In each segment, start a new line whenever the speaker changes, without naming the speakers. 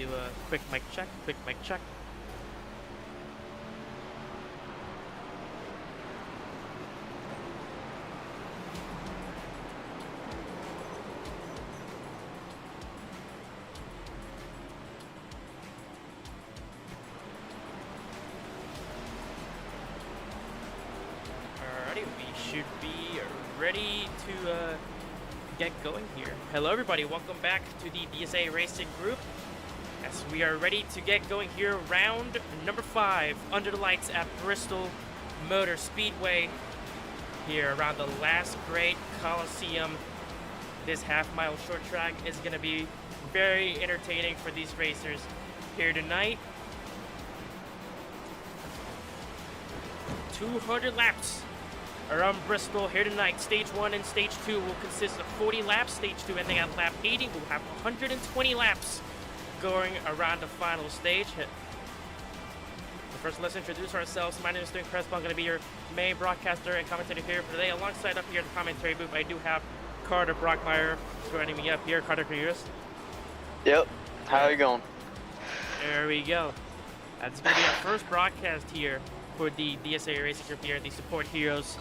do a quick mic check, quick mic check. Alrighty, we should be ready to get going here. Hello everybody, welcome back to the DSA Racing Group. As we are ready to get going here, round number 5, under the lights at Bristol Motor Speedway, here around the last great Coliseum. This half-mile short track is going to be very entertaining for these racers here tonight. 200 laps around Bristol here tonight. Stage 1 and Stage 2 will consist of 40 laps. Stage 2 ending at lap 80 will have 120 laps going around the final stage. But first, let's introduce ourselves. My name is Stuart Crespo. I'm going to be your main broadcaster and commentator here for today. Alongside up here in the commentary booth, I do have Carter Brockmeyer joining me up here. Carter, can you hear us?
Yep. How are you going?
There we go. That's going to be our first broadcast here for the DSA Racing Group here at the Support Heroes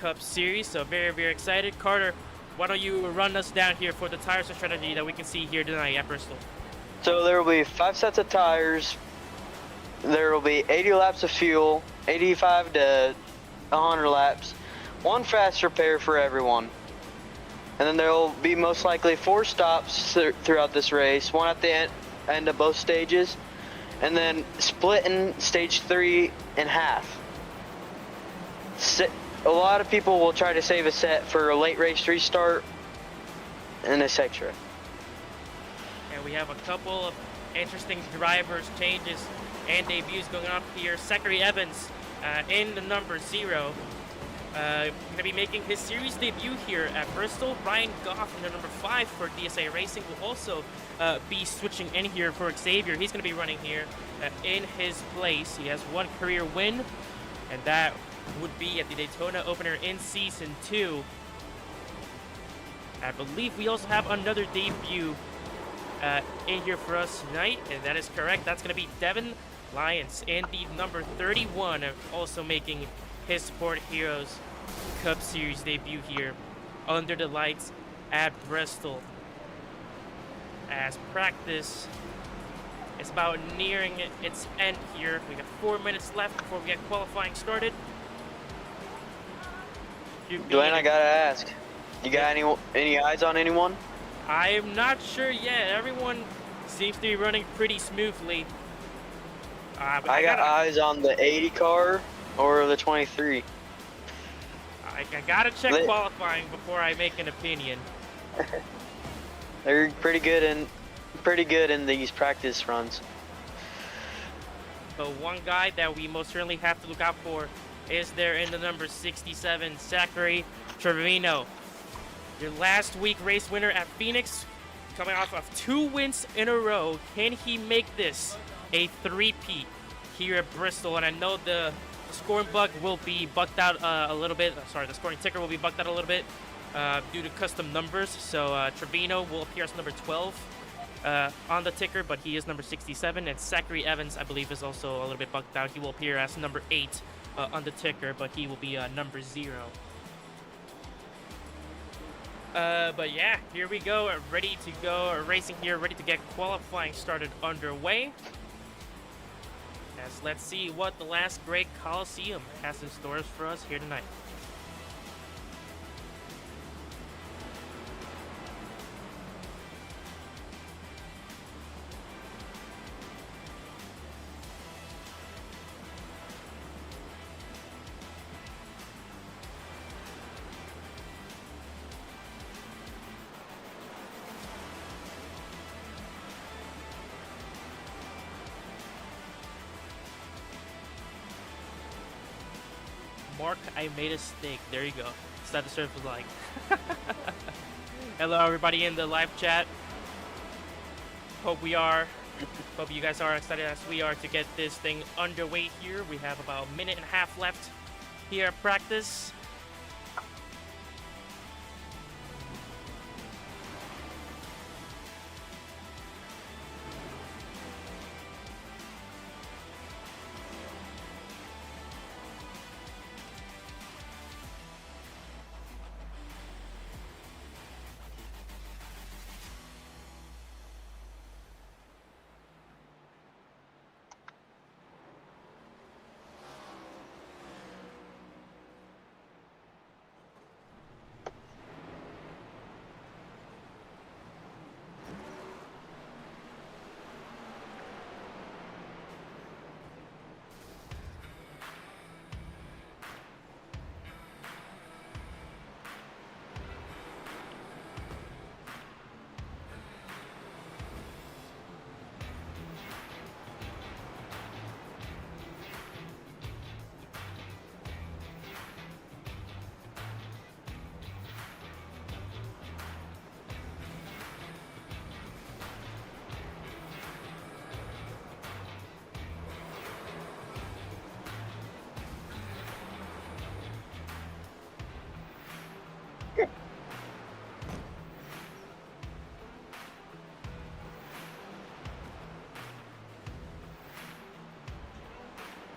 Cup Series. So very, very excited. Carter, why don't you run us down here for the tires and strategy that we can see here tonight at Bristol?
So there will be 5 sets of tires. There will be 80 laps of fuel, 85 to 100 laps, 1 fast repair for everyone. And then there will be most likely 4 stops throughout this race, 1 at the end of both stages, and then splitting stage 3 in half. A lot of people will try to save a set for a late race restart, and etc.
And we have a couple of interesting drivers changes and debuts going on here. Zachary Evans in the number 0. Going to be making his series debut here at Bristol. Ryan Goff in the number 5 for DSA Racing will also be switching in here for Xavier. He's going to be running here in his place. He has 1 career win, and that would be at the Daytona opener in Season 2. I believe we also have another debut in here for us tonight, and that is correct. That's going to be Devin Lyons in the number 31, also making his Support Heroes Cup Series debut here under the lights at Bristol. As practice is about nearing its end here. We got 4 minutes left before we get qualifying started.
Dwayne, I gotta ask, you got any eyes on anyone?
I'm not sure yet. Everyone seems to be running pretty smoothly. But
I got eyes on the 80 car or the 23.
I gotta check qualifying before I make an opinion.
They're pretty good in these practice runs.
But one guy that we most certainly have to look out for is there in the number 67, Zachary Trevino. Your last week race winner at Phoenix, coming off of 2 wins in a row. Can he make this a 3-peat here at Bristol? And I know the scoring bug will be bucked out a little bit. Sorry, the scoring ticker will be bucked out a little bit due to custom numbers. So Trevino will appear as number 12 on the ticker, but he is number 67. And Zachary Evans, I believe, is also a little bit bucked out. He will appear as number 8 on the ticker, but he will be number 0. But yeah, here we go, ready to go racing here, ready to get qualifying started underway. As let's see what the last great Coliseum has in stores for us here tonight. Mark, I made a mistake. There you go. That's what the surf was like. Hello, everybody in the live chat. Hope you guys are excited as we are to get this thing underway here. We have about a minute and a half left here at practice.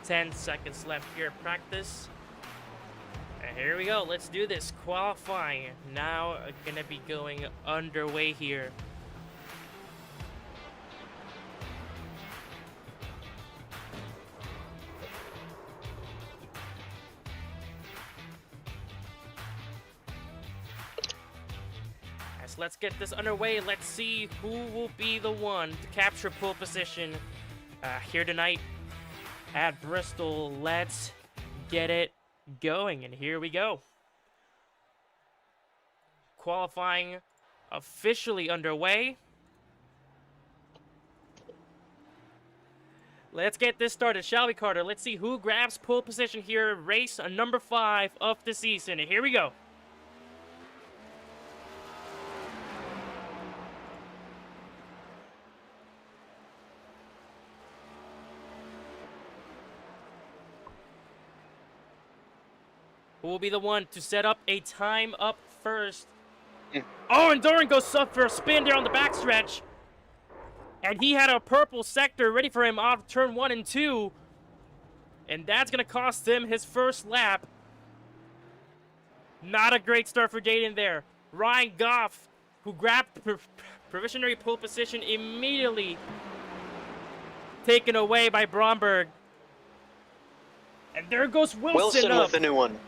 10 seconds left here at practice. And here we go. Let's do this. Qualifying now gonna be going underway here. Let's get this underway. Let's see who will be the one to capture pole position here tonight at Bristol. Let's get it going, and here we go. Qualifying officially underway. Let's get this started, shall we, Carter? Let's see who grabs pole position here. Race number 5 of the season. And here we go. Who will be the one to set up a time up first? Oh, and Doran goes up for a spin there on the backstretch. And he had a purple sector ready for him off turn 1 and 2. And that's going to cost him his first lap. Not a great start for Jaden there. Ryan Goff, who grabbed provisionary pole position, immediately taken away by Bromberg. And there goes Wilson up.
With a new one.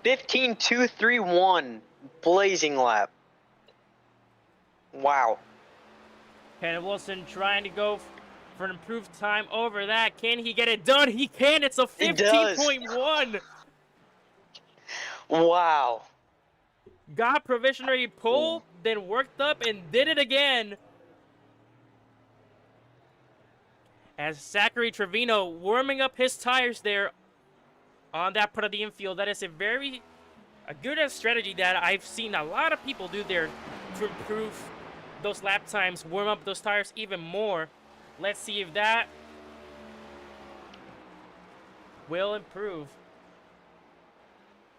15.231 blazing lap. Wow.
Ken Wilson trying to go for an improved time over that. Can he get it done? He can. It's a 15.1.
Wow.
Got provisionary pole, then worked up and did it again. As Zachary Trevino warming up his tires there on that part of the infield. That is a good strategy that I've seen a lot of people do there to improve those lap times, warm up those tires even more. Let's see if that will improve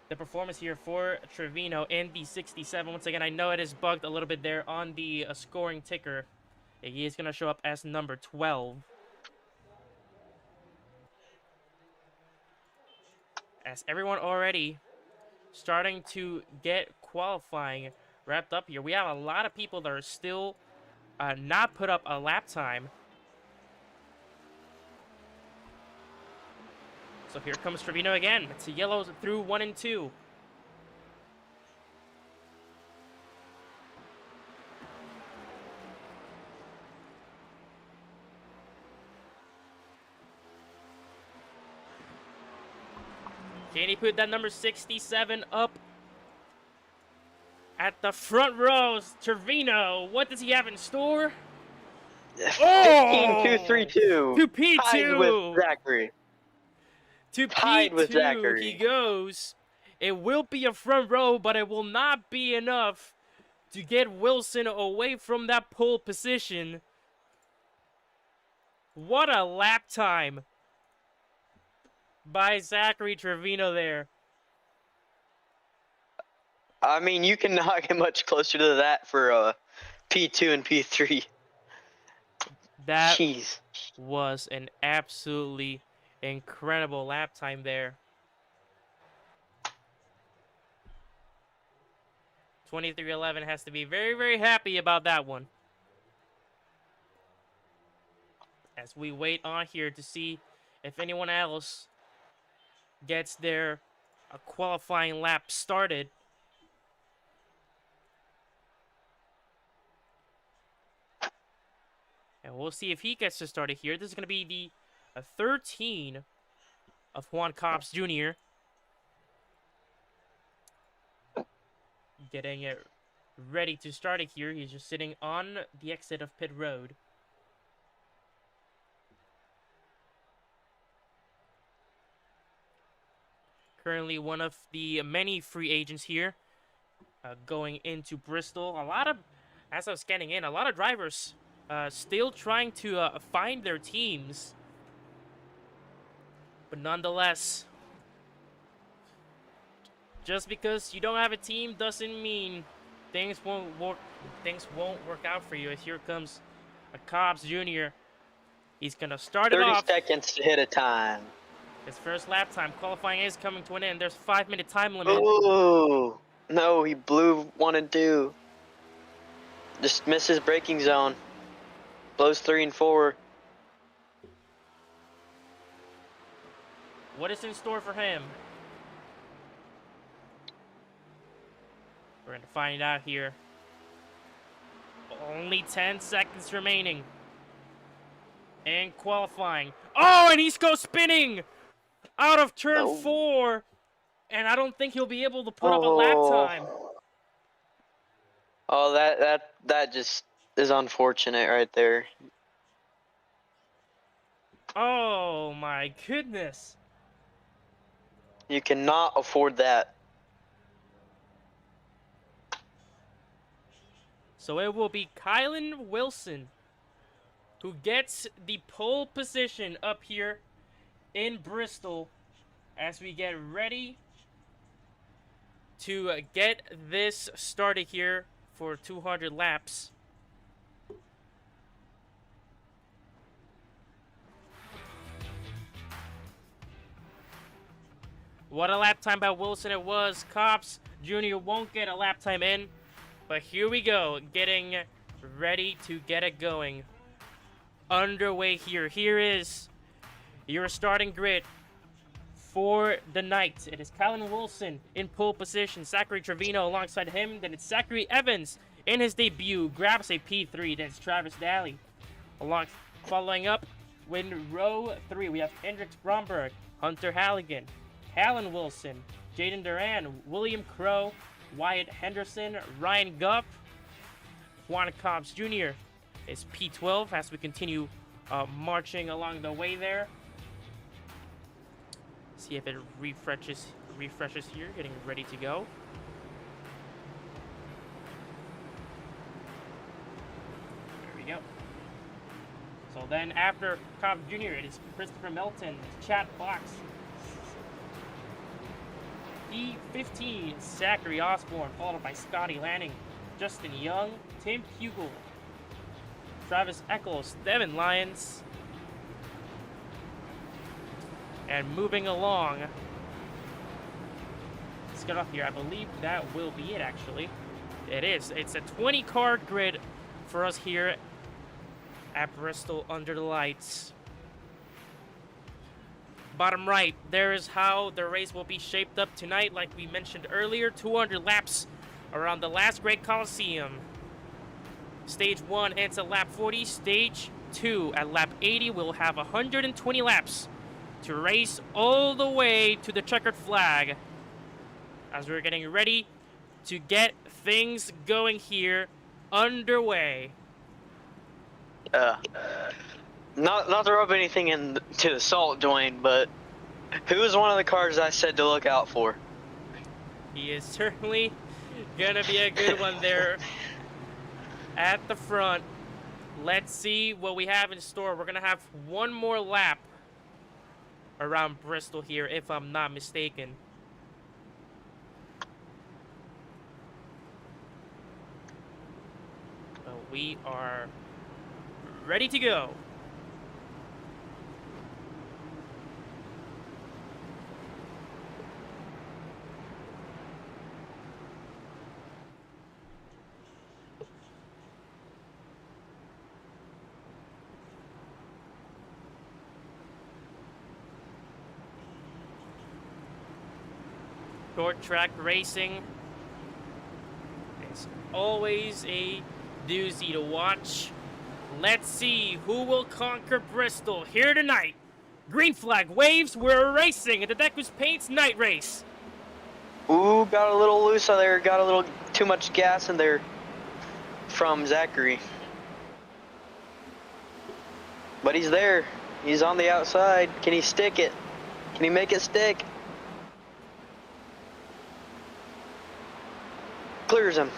the performance here for Trevino in the 67. Once again, I know it is bugged a little bit there on the scoring ticker. He is going to show up as number 12. As everyone already starting to get qualifying wrapped up here. We have a lot of people that are still not put up a lap time. So here comes Trevino again. It's a yellow through 1 and 2. Can he put that number 67 up at the front rows? Trevino, what does he have in store?
15.232.
To P2.
Tied with Zachary.
To
Tied
P2
with Zachary.
he goes. It will be a front row, but it will not be enough to get Wilson away from that pole position. What a lap time by Zachary Trevino there.
I mean, you cannot get much closer to that for P2 and P3.
That
Jeez.
was an absolutely incredible lap time there. 2311 has to be very, very happy about that one. As we wait on here to see if anyone else gets their qualifying lap started. And we'll see if he gets to start it here. This is going to be the 13 of Juan Cops Jr. Getting it ready to start it here. He's just sitting on the exit of pit road. Currently one of the many free agents here going into Bristol. A lot of, as I was scanning in, a lot of drivers still trying to find their teams. But nonetheless, just because you don't have a team doesn't mean things won't work out for you. As here comes a Cobbs Jr. He's going to start it
30
off.
seconds to hit a time.
His first lap time. Qualifying is coming to an end. There's a 5-minute time limit.
Ooh. No, he blew 1 and 2. Just misses braking zone. Blows 3 and 4.
What is in store for him? We're going to find out here. Only 10 seconds remaining. And qualifying. Oh, and he's go spinning out of turn 4. And I don't think he'll be able to put up a lap time.
Oh, that just is unfortunate right there.
Oh my goodness.
You cannot afford that.
So it will be Kylan Wilson who gets the pole position up here in Bristol as we get ready to get this started here for 200 laps. What a lap time by Wilson it was. Cops Jr. won't get a lap time in, but here we go, getting ready to get it going. Underway here. Here is your starting grid for the night. It is Kylan Wilson in pole position. Zachary Trevino alongside him. Then it's Zachary Evans in his debut. Grabs a P3. Then it's Travis Daly. Following up in row 3, we have Hendrix Bromberg, Hunter Halligan, Kylan Wilson, Jaden Duran, William Crow, Wyatt Henderson, Ryan Gupp, Juan Cobbs Jr. is P12 as we continue marching along the way there. See if it refreshes here, getting ready to go. There we go. So then after Cobb Jr., it is Christopher Melton, Chad Fox, P15, Zachary Osborne, followed by Scotty Lanning, Justin Young, Tim Hugel, Travis Eccles, Devin Lyons. And moving along, let's get off here. I believe that will be it, actually. It is. It's a 20-card grid for us here at Bristol under the lights. Bottom right, there is how the race will be shaped up tonight. Like we mentioned earlier, 200 laps around the last great Coliseum. Stage 1 ends at lap 40. Stage 2 at lap 80 will have 120 laps to race all the way to the checkered flag as we're getting ready to get things going here underway.
Not to rub anything into the salt, Dwayne, but who is one of the cars I said to look out for?
He is certainly gonna be a good one there at the front. Let's see what we have in store. We're gonna have one more lap around Bristol here, if I'm not mistaken. So we are ready to go. Short track racing is always a doozy to watch. Let's see who will conquer Bristol here tonight. Green flag waves, we're racing at the Deku's Paints night race.
Ooh, got a little loose on there. Got a little too much gas in there from Zachary. But he's there. He's on the outside. Can he stick it? Can he make it stick? Clears him.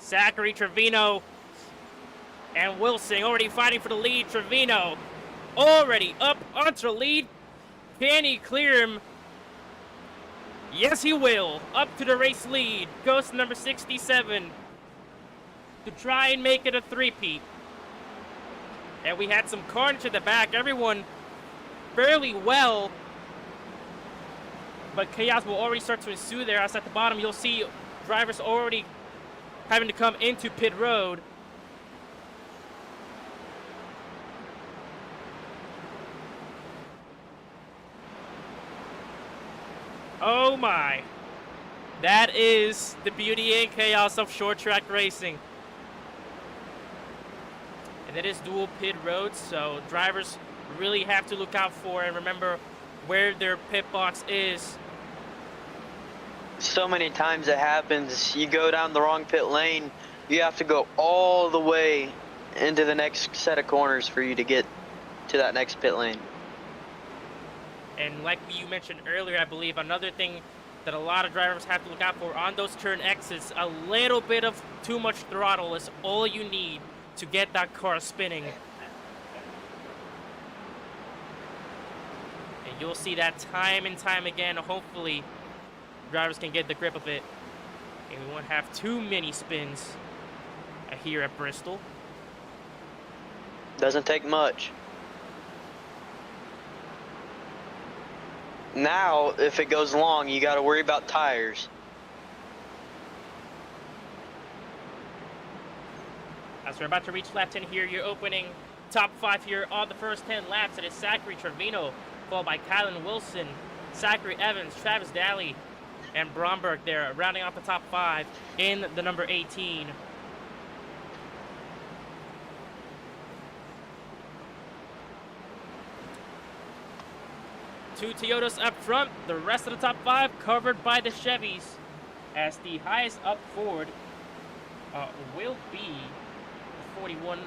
Zachary Trevino and Wilson already fighting for the lead. Trevino already up onto the lead. Can he clear him? Yes, he will. Up to the race lead. Goes to number 67 to try and make it a three-peat. And we had some carnage in the back. Everyone fairly well. But chaos will already start to ensue there. As at the bottom, you'll see drivers already having to come into pit road. Oh my. That is the beauty and chaos of short track racing. And it is dual pit roads, so drivers really have to look out for and remember where their pit box is.
So many times it happens, you go down the wrong pit lane, you have to go all the way into the next set of corners for you to get to that next pit lane.
And like you mentioned earlier, I believe another thing that a lot of drivers have to look out for on those turn exits, a little bit of too much throttle is all you need to get that car spinning. And you'll see that time and time again. Hopefully drivers can get the grip of it and we won't have too many spins here at Bristol.
Doesn't take much. Now, if it goes long, you got to worry about tires.
As we're about to reach lap 10 here, you're opening top 5 here on the first 10 laps. It is Zachary Trevino, followed by Kylan Wilson, Zachary Evans, Travis Daly, and Bromberg there, rounding off the top 5 in the number 18. Two Toyotas up front, the rest of the top 5 covered by the Chevys, as the highest up forward will be the 41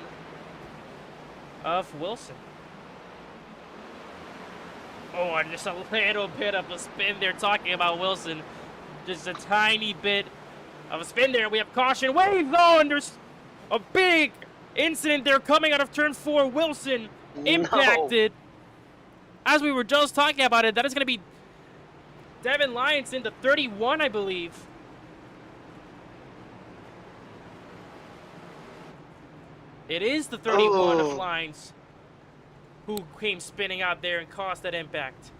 of Wilson. Oh, and just a little bit of a spin there talking about Wilson. Just a tiny bit of a spin there. We have caution. Wave though, and there's a big incident there coming out of turn 4. Wilson impacted.
No.
As we were just talking about it, that is going to be Devin Lyons in the 31, I believe. It is the 31 of Lyons who came spinning out there and caused that impact.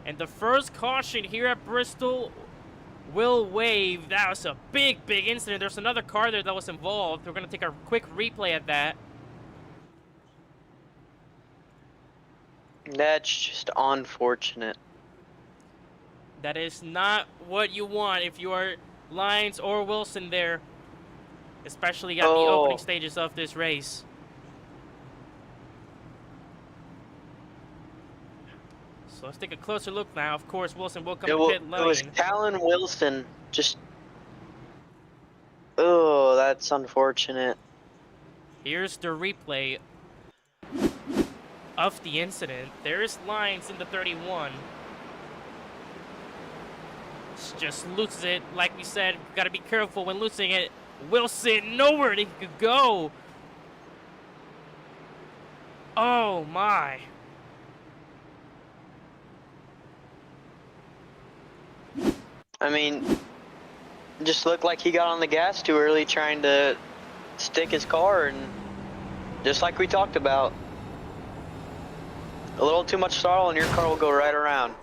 And the first caution here at Bristol will wave. That was a big, big incident. There's another car there that was involved. We're going to take a quick replay at that.
That's just unfortunate.
That is not what you want if you are Lyons or Wilson there, especially at the opening stages of this race. So let's take a closer look now. Of course, Wilson will come to pit lane.
It was Callan Wilson. Just, oh, that's unfortunate.
Here's the replay of the incident. There is Lyons in the 31. Just loses it. Like we said, got to be careful when losing it. Wilson, nowhere he could go. Oh my.
I mean, just looked like he got on the gas too early trying to stick his car, and just like we talked about, a little too much throttle and your car will go right around.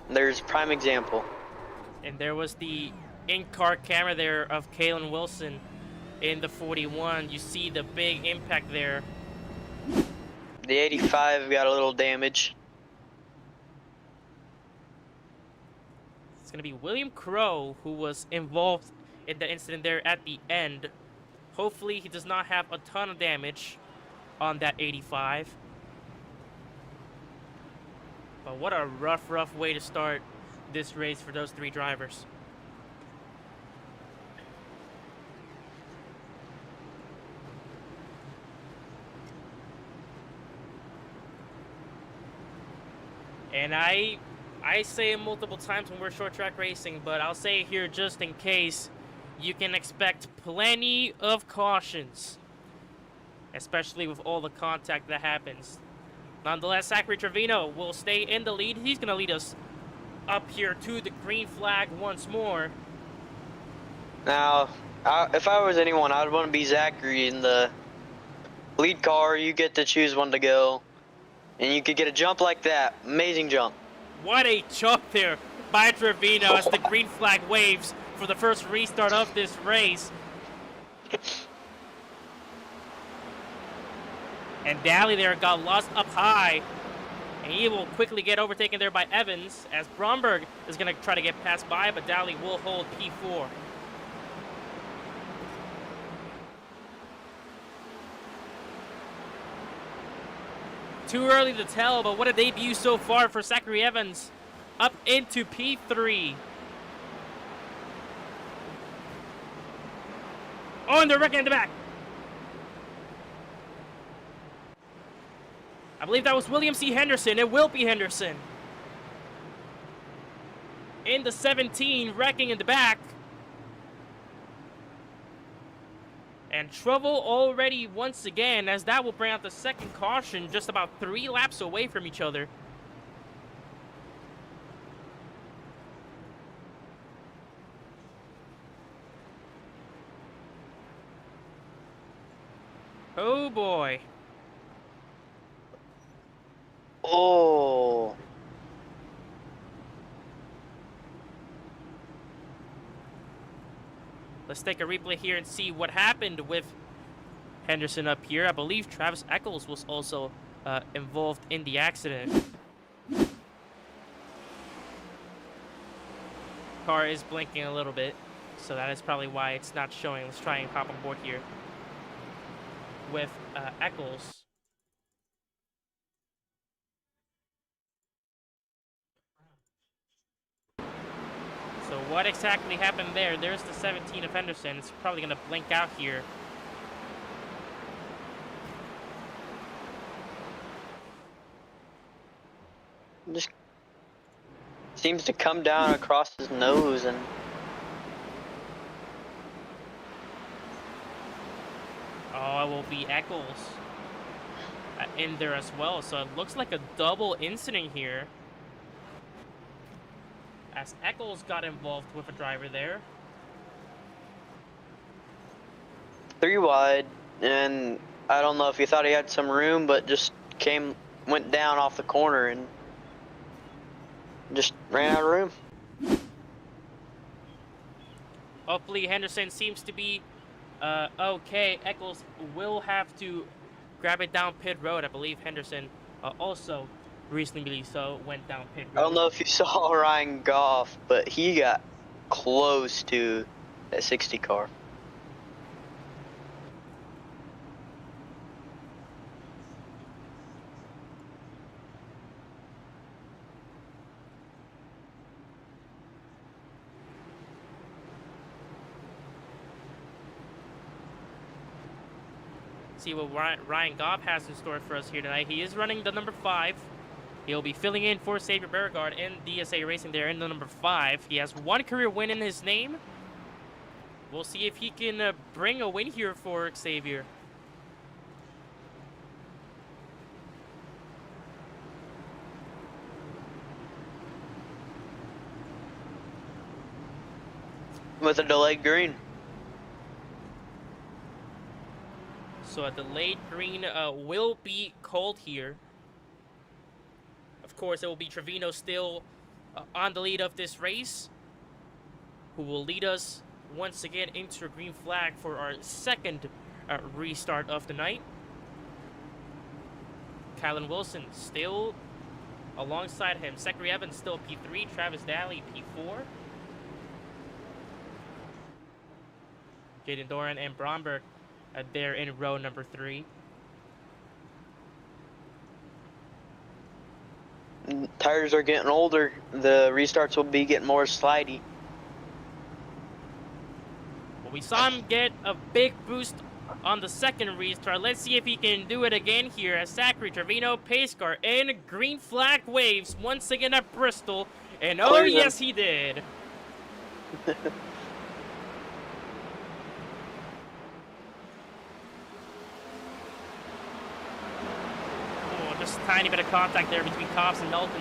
There's a prime example.
And there was the in-car camera there of Kalen Wilson in the 41. You see the big impact there.
The 85 got a little damage.
It's going to be William Crow who was involved in the incident there at the end. Hopefully he does not have a ton of damage on that 85. But what a rough way to start this race for those 3 drivers. And I say it multiple times when we're short track racing, but I'll say it here just in case. You can expect plenty of cautions, especially with all the contact that happens. Nonetheless, Zachary Trevino will stay in the lead. He's going to lead us up here to the green flag once more.
Now, If I was anyone, I'd want to be Zachary in the lead car. You get to choose when to go, and you could get a jump like that. Amazing jump.
What a jump there by Trevino as the green flag waves for the first restart of this race. And Daly there got lost up high. And he will quickly get overtaken there by Evans as Bromberg is going to try to get passed by, but Daly will hold P4. Too early to tell, but what a debut so far for Zachary Evans. Up into P3. Oh, and they're wrecking in the back. I believe that was William C. Henderson. It will be Henderson. In the 17, wrecking in the back. And trouble already once again, as that will bring out the second caution just about 3 laps away from each other. Oh boy.
Oh.
Let's take a replay here and see what happened with Henderson up here. I believe Travis Eccles was also involved in the accident. Car is blinking a little bit, so that is probably why it's not showing. Let's try and hop on board here with Eccles. So what exactly happened there? There's the 17 of Henderson. It's probably going to blink out here.
Just seems to come down across his nose and...
Oh, it will be Eccles in there as well. So it looks like a double incident here, as Eccles got involved with a driver there.
3 wide, and I don't know if he thought he had some room, but just went down off the corner and just ran out of room.
Hopefully Henderson seems to be okay. Eccles will have to grab it down pit road. I believe Henderson also reasonably so went down pit road.
I don't know if you saw Ryan Goff, but he got close to that 60 car.
See what Ryan Goff has in store for us here tonight. He is running the number 5. He'll be filling in for Xavier Beauregard in DSA Racing there in the number 5. He has 1 career win in his name. We'll see if he can bring a win here for Xavier.
With a delayed green.
So a delayed green will be called here. Of course, it will be Trevino still on the lead of this race, who will lead us once again into a green flag for our second restart of the night. Kylan Wilson still alongside him. Zachary Evans still P3. Travis Daly P4. Jaden Doran and Bromberg there in row number 3.
Tires are getting older. The restarts will be getting more slidey.
Well, we saw him get a big boost on the second restart. Let's see if he can do it again here as Zachary Trevino pace car in green flag waves once again at Bristol. And oh yes, he did. Just a tiny bit of contact there between Cops and Melton.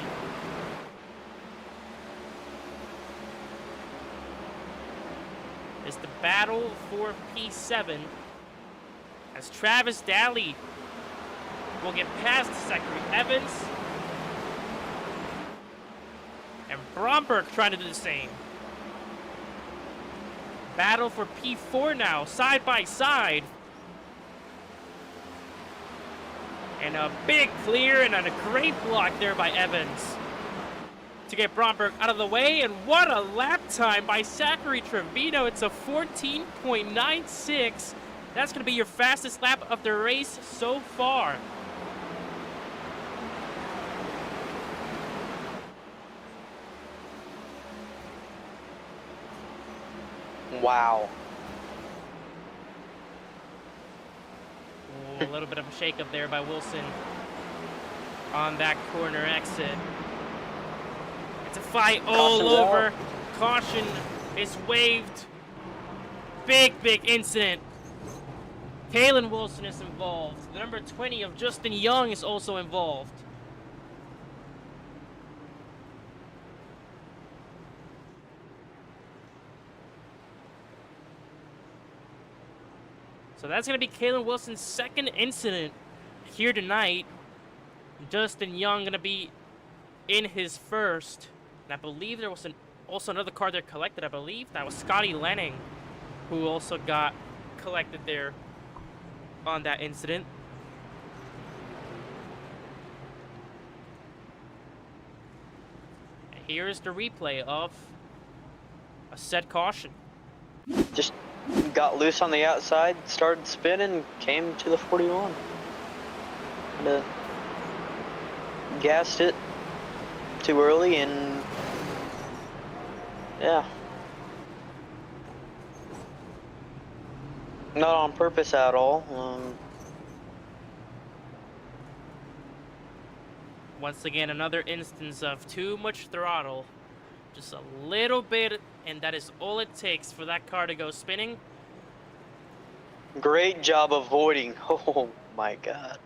It's the back battle for P7 as Travis Daly will get past Zachary Evans. And Bromberg trying to do the same. Battle for P4 now, side by side. And a big clear and a great block there by Evans to get Bromberg out of the way. And what a lap time by Zachary Trevino. It's a 14.96. That's going to be your fastest lap of the race so far.
Wow.
Ooh, a little bit of a shake up there by Wilson on that corner exit. It's a fight all
Caution's
over.
out.
Caution is waved. Big incident. Kalen Wilson is involved. The number 20 of Justin Young is also involved. So that's going to be Kalen Wilson's second incident here tonight. Justin Young going to be in his first. And I believe there was also another car there collected. I believe that was Scotty Lenning, who also got collected there on that incident. And here is the replay of a set caution.
Just got loose on the outside, started spinning, came to the 41. And, gassed it too early, and yeah. Not on purpose at all.
Once again, another instance of too much throttle. Just a little bit, and that is all it takes for that car to go spinning.
Great job avoiding. Oh my God.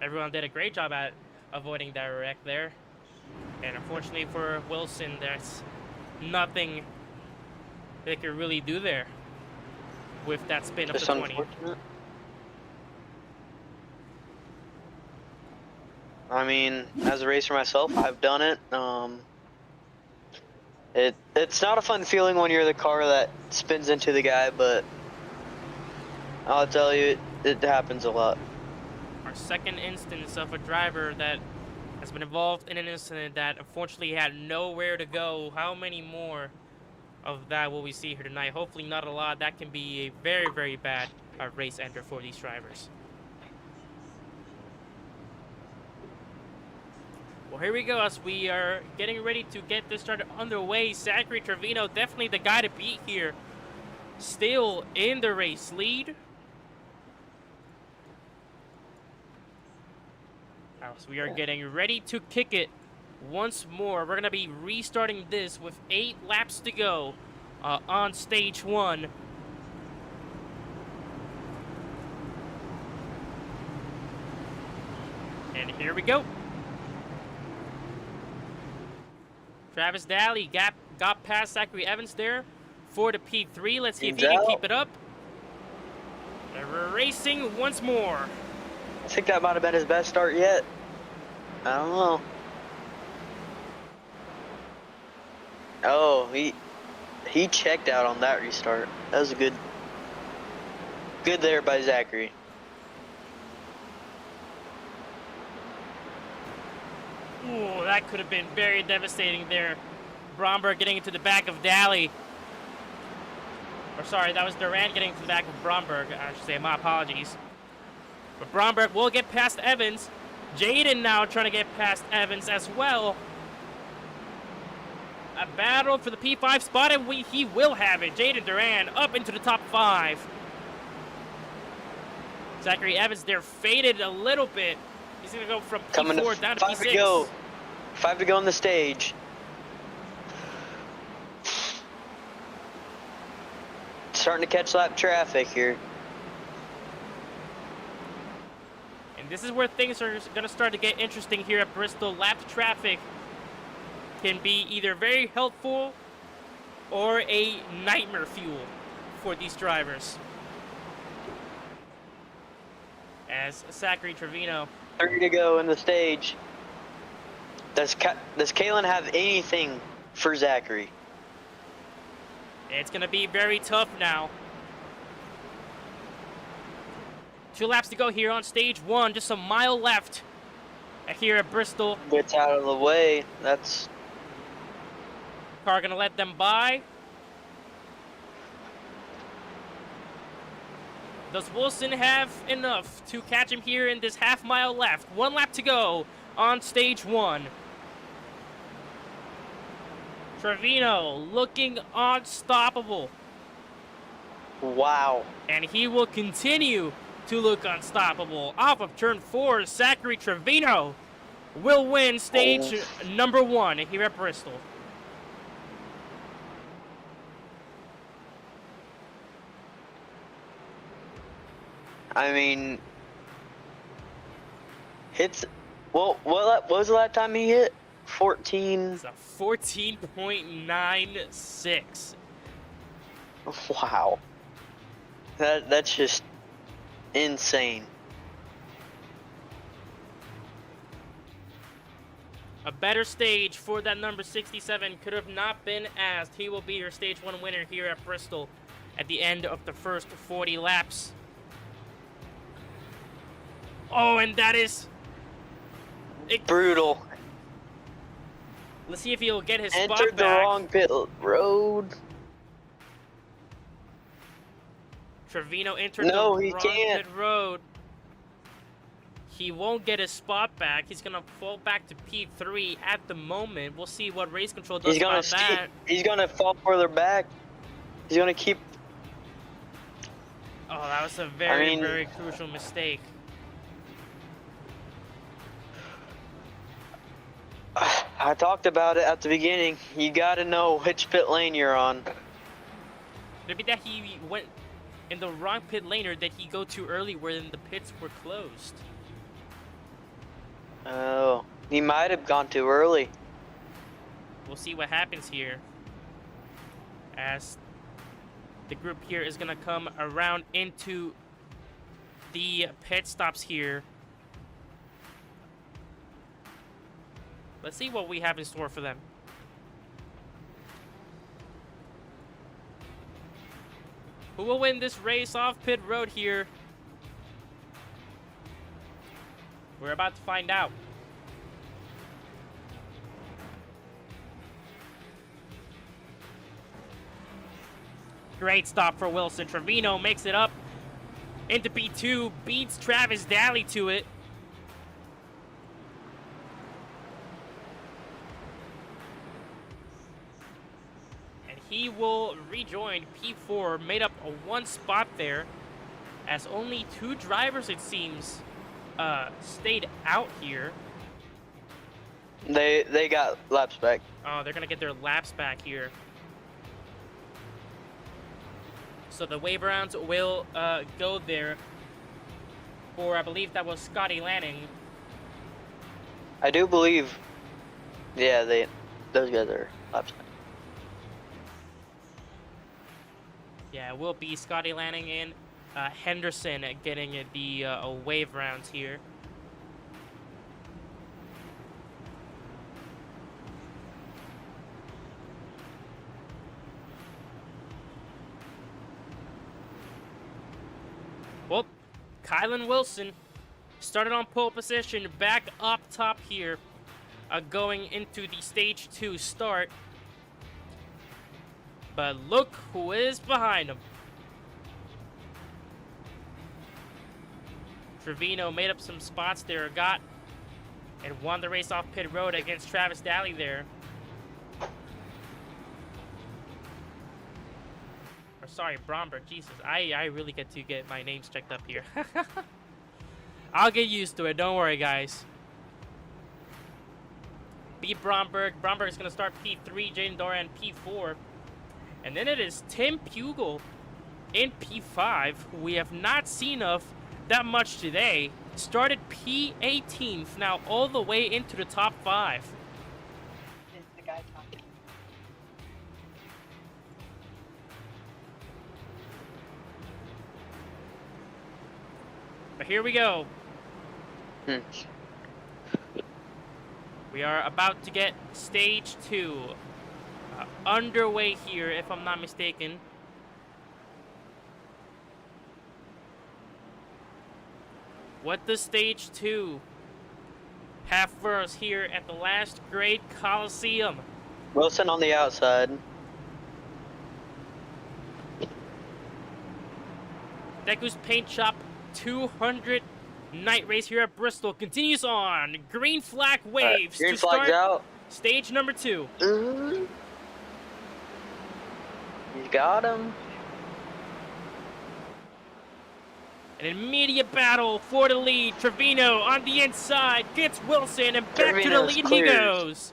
Everyone did a great job at avoiding that wreck there. And unfortunately for Wilson, there's nothing they could really do there with that spin up
Just
to 20.
unfortunate. I mean, as a racer myself, I've done it. It's not a fun feeling when you're the car that spins into the guy, but I'll tell you, it happens a lot.
Our second instance of a driver that has been involved in an incident that unfortunately had nowhere to go. How many more of that will we see here tonight? Hopefully not a lot. That can be a very bad race ender for these drivers. Well, here we go as we are getting ready to get this started underway. Zachary Trevino, definitely the guy to beat here. Still in the race lead. So we are getting ready to kick it once more. We're going to be restarting this with 8 laps to go on stage 1. And here we go. Travis Daly got past Zachary Evans there for the P3. Let's see if he can keep it up. And we're racing once more.
I think that might have been his best start yet. I don't know. Oh, he checked out on that restart. That was good there by Zachary.
Ooh, that could have been very devastating there. Bromberg getting into the back of Daly. Or sorry, that was Durant getting to the back of Bromberg. I should say, my apologies. But Bromberg will get past Evans. Jaden now trying to get past Evans as well. A battle for the P5 spot, and he will have it. Jaden Duran up into the top 5. Zachary Evans there faded a little bit. He's going to go from P4 down to P6.
5 to go. 5 to go on the stage. Starting to catch lap traffic here.
And this is where things are going to start to get interesting here at Bristol. Lap traffic can be either very helpful or a nightmare fuel for these drivers. As Zachary Trevino.
3 to go in the stage. Does Kalen have anything for Zachary?
It's going to be very tough now. 2 laps to go here on stage 1. Just a mile left here at Bristol.
Gets out of the way. That's...
Car going to let them by. Does Wilson have enough to catch him here in this half mile left? 1 lap to go on stage 1. Trevino looking unstoppable.
Wow.
And he will continue to look unstoppable. Off of turn 4, Zachary Trevino will win stage number 1 here at Bristol.
I mean, hits. Well, what was the last time he hit? 14.
It's a 14.96.
Wow. That's just insane.
A better stage for that number 67 could have not been asked. He will be your stage 1 winner here at Bristol at the end of the first 40 laps. Oh, and that is
brutal.
Let's see if he'll get his spot
Entered the
back.
wrong pit road.
Trevino entered
No,
the
he
wrong
can't.
pit road. He won't get his spot back. He's gonna fall back to P3 at the moment. We'll see what race control does about that.
He's gonna fall further back. He's gonna keep.
Oh, that was a very, very crucial mistake.
I talked about it at the beginning. You gotta know which pit lane you're on.
Maybe that he went in the wrong pit lane, or did he go too early where the pits were closed?
Oh, he might have gone too early.
We'll see what happens here, as the group here is gonna come around into the pit stops here. Let's see what we have in store for them. Who will win this race off pit road here? We're about to find out. Great stop for Wilson. Trevino makes it up into P2, beats Travis Daly to it. He will rejoin P4, made up a 1 spot there, as only 2 drivers, it seems, stayed out here.
They got laps back.
Oh, they're gonna get their laps back here. So the wave rounds will go there for, I believe that was Scotty Lanning.
I do believe. Yeah, those guys are laps back.
Yeah, it will be Scotty Lanning and Henderson getting the wave rounds here. Well, Kylan Wilson started on pole position, back up top here, going into the stage 2 start. But look who is behind him. Trevino made up some spots there, got and won the race off pit road against Travis Daly there. Or sorry, Bromberg. Jesus, I really get to get my names checked up here. I'll get used to it. Don't worry, guys. Beat Bromberg. Bromberg's going to start P3, Jaden Doran P4. And then it is Tim Pugel in P5, who we have not seen of that much today. Started P18th, now all the way into the top 5.
Is the guy talking?
But here we go.
Hmm.
We are about to get stage 2 underway here, if I'm not mistaken. What does stage 2 have for us here at the last great Coliseum?
Wilson on the outside.
Deku's Paint Shop 200 night race here at Bristol continues on. Green flag waves
Green
to
flag's
start
out.
stage number 2.
You got him.
An immediate battle for the lead. Trevino on the inside gets Wilson, and back to the
Trevino's
lead
cleared.
he goes.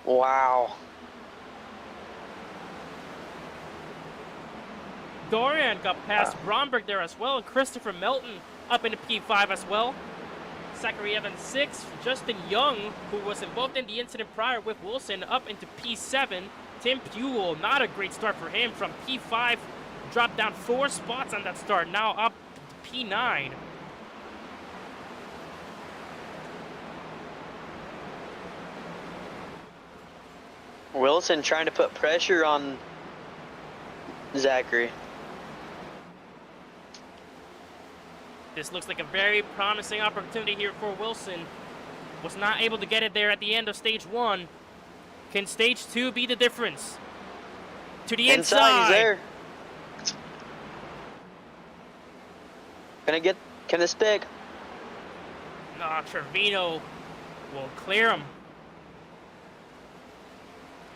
Wow.
Dorian got past Bromberg there as well. Christopher Melton up into P5 as well. Zachary Evans 6. Justin Young, who was involved in the incident prior with Wilson, up into P7. Tim Buell, not a great start for him, from P5. Dropped down 4 spots on that start. Now up to P9.
Wilson trying to put pressure on Zachary.
This looks like a very promising opportunity here for Wilson. Was not able to get it there at the end of stage 1. Can stage 2 be the difference? To the inside.
He's there. Can it stick?
Nah, Trevino will clear him.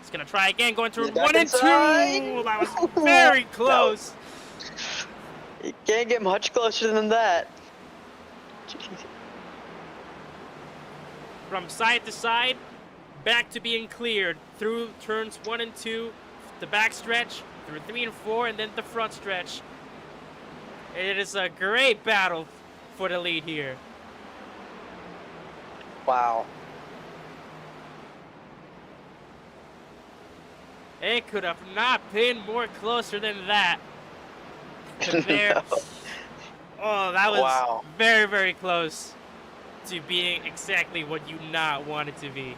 He's gonna try again, going through
He's back
1 and 2.
inside.
That was very close.
You can't get much closer than that.
From side to side, back to being cleared through turns 1 and 2, the back stretch, through 3 and 4, and then the front stretch. It is a great battle for the lead here.
Wow.
It could have not been more closer than that. There.
No.
Oh, that was
Wow.
very, very close to being exactly what you not want it to be.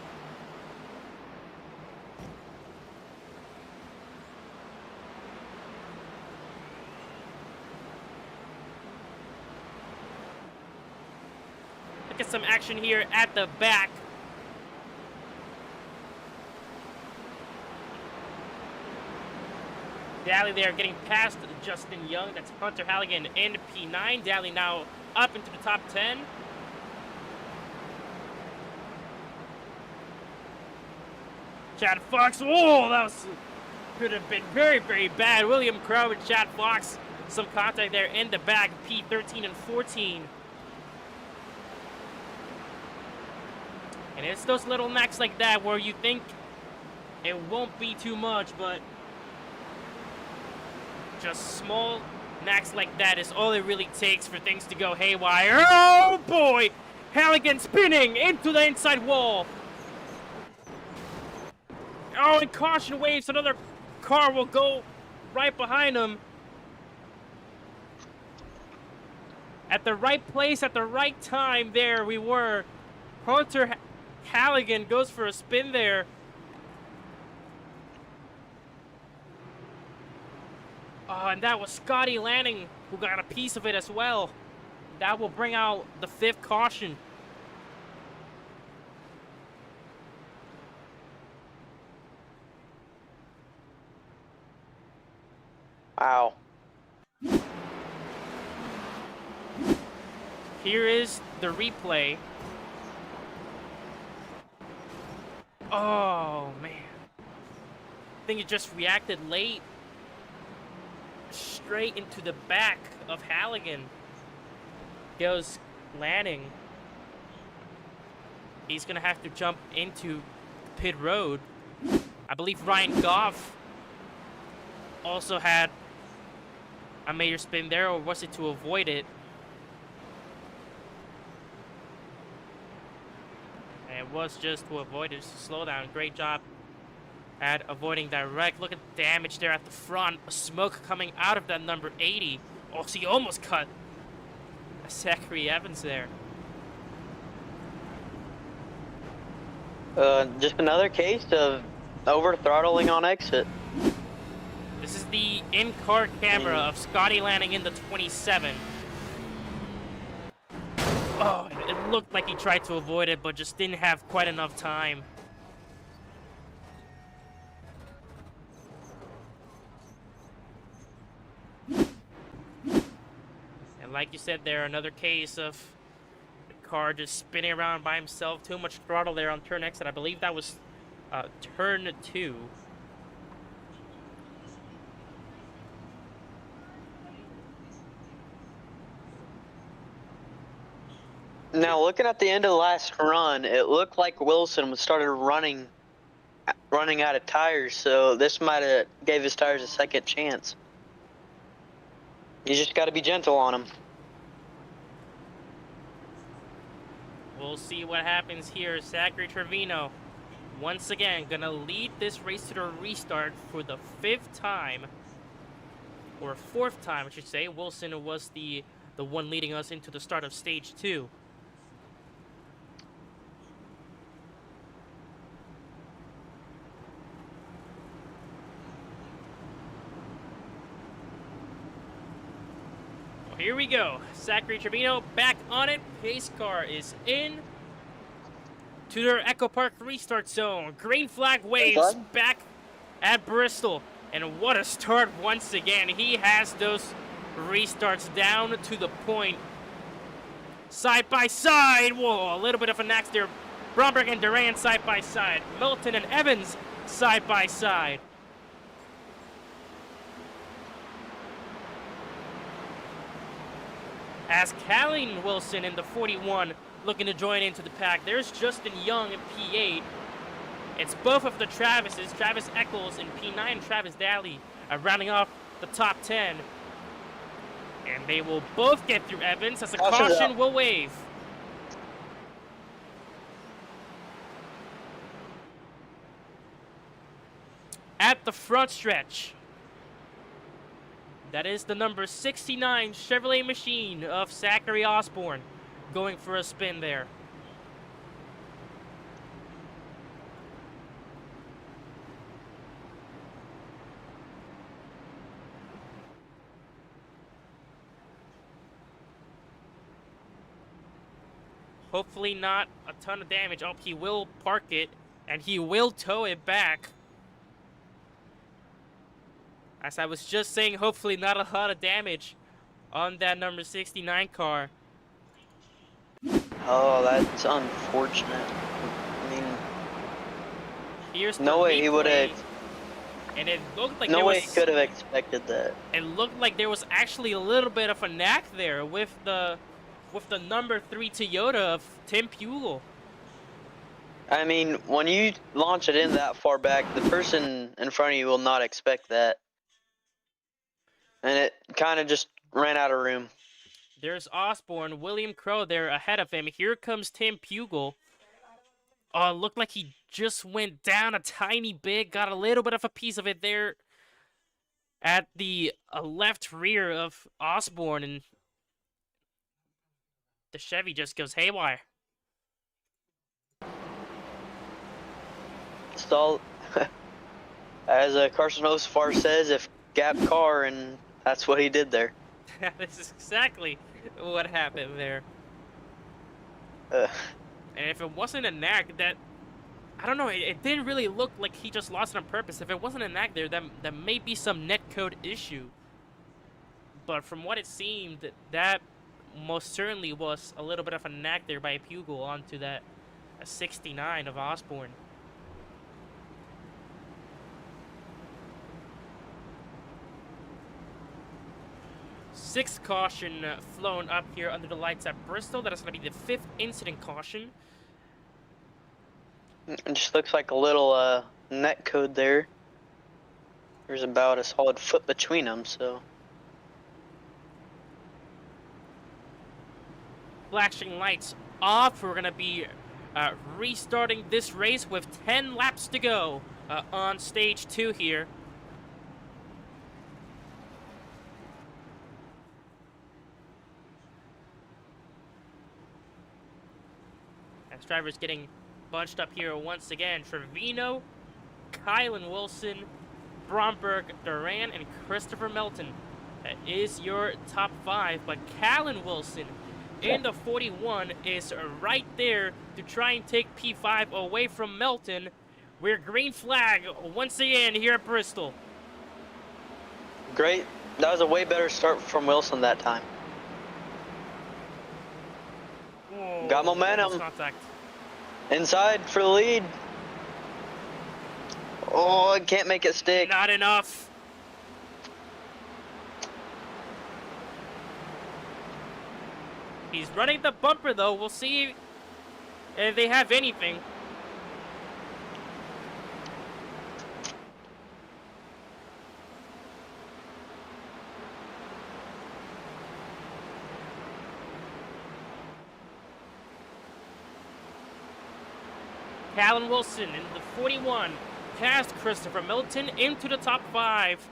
Look at some action here at the back. Daly there getting past Justin Young. That's Hunter Halligan in P9. Daly now up into the top 10. Chad Fox. Oh, that was could have been very, very bad. William Crow and Chad Fox. Some contact there in the back. P13 and 14. And it's those little knocks like that where you think it won't be too much, but just small knocks like that is all it really takes for things to go haywire. Oh boy! Halligan spinning into the inside wall. Oh, and caution waves. Another car will go right behind him. At the right place, at the right time, there we were. Hunter Halligan goes for a spin there. Oh, and that was Scotty Lanning who got a piece of it as well. That will bring out the 5th caution.
Wow.
Here is the replay. Oh, man. I think it just reacted late. Straight into the back of Halligan. Goes Lanning. He's going to have to jump into pit road. I believe Ryan Goff also had a major spin there, or was it to avoid it? And it was just to avoid it, just to slow down. Great job at avoiding that wreck. Look at the damage there at the front. Smoke coming out of that number 80. Oh, so he almost cut Zachary Evans there.
Just another case of over throttling on exit.
This is the in-car camera of Scotty landing in the 27. Oh, it looked like he tried to avoid it, but just didn't have quite enough time. And like you said there, another case of the car just spinning around by himself. Too much throttle there on turn exit. I believe that was turn 2.
Now, looking at the end of the last run, it looked like Wilson started running out of tires, so this might have gave his tires a second chance. You just got to be gentle on him.
We'll see what happens here. Zachary Trevino, once again, gonna lead this race to the restart for the 5th time. Or 4th time, I should say. Wilson was the one leading us into the start of stage 2. Here we go. Zachary Trevino back on it. Pace car is in to their Echo Park restart zone. Green flag waves back at Bristol. And what a start once again. He has those restarts down to the point. Side by side. Whoa, a little bit of an axe there. Bromberg and Duran side by side. Milton and Evans side by side. As Callie Wilson in the 41 looking to join into the pack. There's Justin Young in P8. It's both of the Travises, Travis Eccles in P9 and Travis Daly, rounding off the top 10. And they will both get through Evans as a caution will wave. At the front stretch, that is the number 69 Chevrolet Machine of Zachary Osborne going for a spin there. Hopefully not a ton of damage. Oh, he will park it, and he will tow it back. As I was just saying, hopefully not a lot of damage on that number 69 car.
Oh, that's unfortunate. I mean,
here's
no way he would have.
And it looked like
no way he could have expected that.
It looked like there was actually a little bit of a knack there with the number 3 Toyota of Tim Pugel.
I mean, when you launch it in that far back, the person in front of you will not expect that. And it kind of just ran out of room.
There's Osborne, William Crow there ahead of him. Here comes Tim Pugel. Oh, it looked like he just went down a tiny bit, got a little bit of a piece of it there at the left rear of Osborne, and the Chevy just goes haywire.
Stall, as Carson Osfar says, if gap car, and that's what he did there.
This is exactly what happened there. And if it wasn't a nag, that, I don't know, it didn't really look like he just lost it on purpose. If it wasn't a nag there, that may be some netcode issue. But from what it seemed, that most certainly was a little bit of a nag there by Pugel onto that 69 of Osborne. Sixth caution flown up here under the lights at Bristol. That is going to be the 5th incident caution.
It just looks like a little net code there. There's about a solid foot between them, so.
Flashing lights off. We're going to be restarting this race with 10 laps to go on stage 2 here. As drivers getting bunched up here once again. Trevino, Kylan Wilson, Bromberg, Duran, and Christopher Melton. That is your top 5, but Kylan Wilson in the 41 is right there to try and take P5 away from Melton. We're green flag once again here at Bristol.
Great. That was a way better start from Wilson that time.
Whoa,
Got momentum.
contact.
Inside for the lead. Oh, I can't make it stick.
Not enough. He's running the bumper though. We'll see if they have anything. Callan Wilson in the 41 past Christopher Milton into the top 5.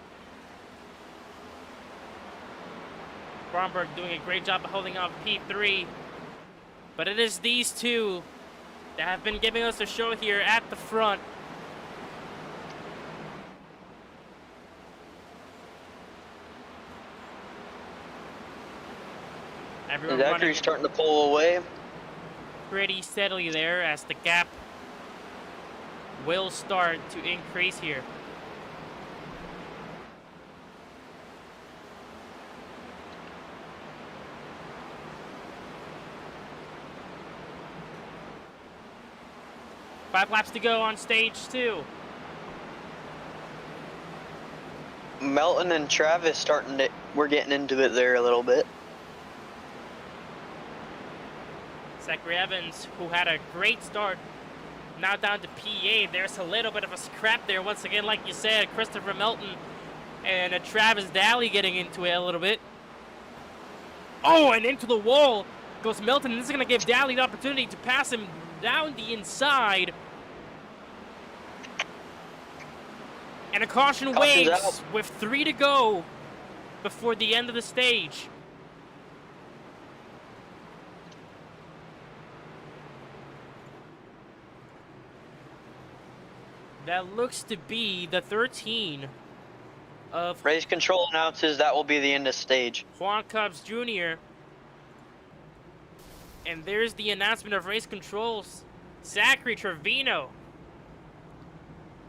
Bromberg doing a great job of holding off P3. But it is these two that have been giving us a show here at the front. Everyone
Zachary's starting to pull away.
pretty steadily there as the gap will start to increase here. Five laps to go on stage 2.
Melton and Travis we're getting into it there a little bit.
Zachary Evans, who had a great start, now down to P8. There's a little bit of a scrap there once again, like you said. Christopher Melton and Travis Daly getting into it a little bit. Oh, and into the wall goes Melton. This is going to give Daly the opportunity to pass him down the inside. And a caution waves with 3 to go before the end of the stage. That looks to be the 13 of
Race control announces that will be the end of stage.
Juan Cubs Jr. And there's the announcement of race controls. Zachary Trevino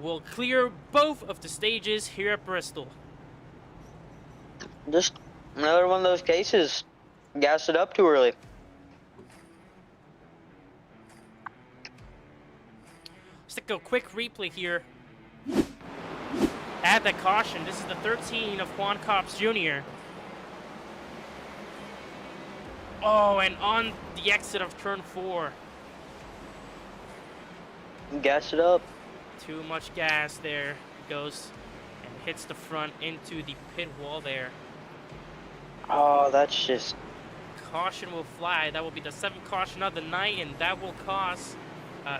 will clear both of the stages here at Bristol.
Just another one of those cases. Gassed it up too early.
Let's take a quick replay here. Add that caution. This is the 13 of Juan Copps Jr. Oh, and on the exit of turn 4.
Gassed it up.
Too much gas there. Goes and hits the front into the pit wall there.
Oh, that's just...
Caution will fly. That will be the 7th caution of the night, and that will cause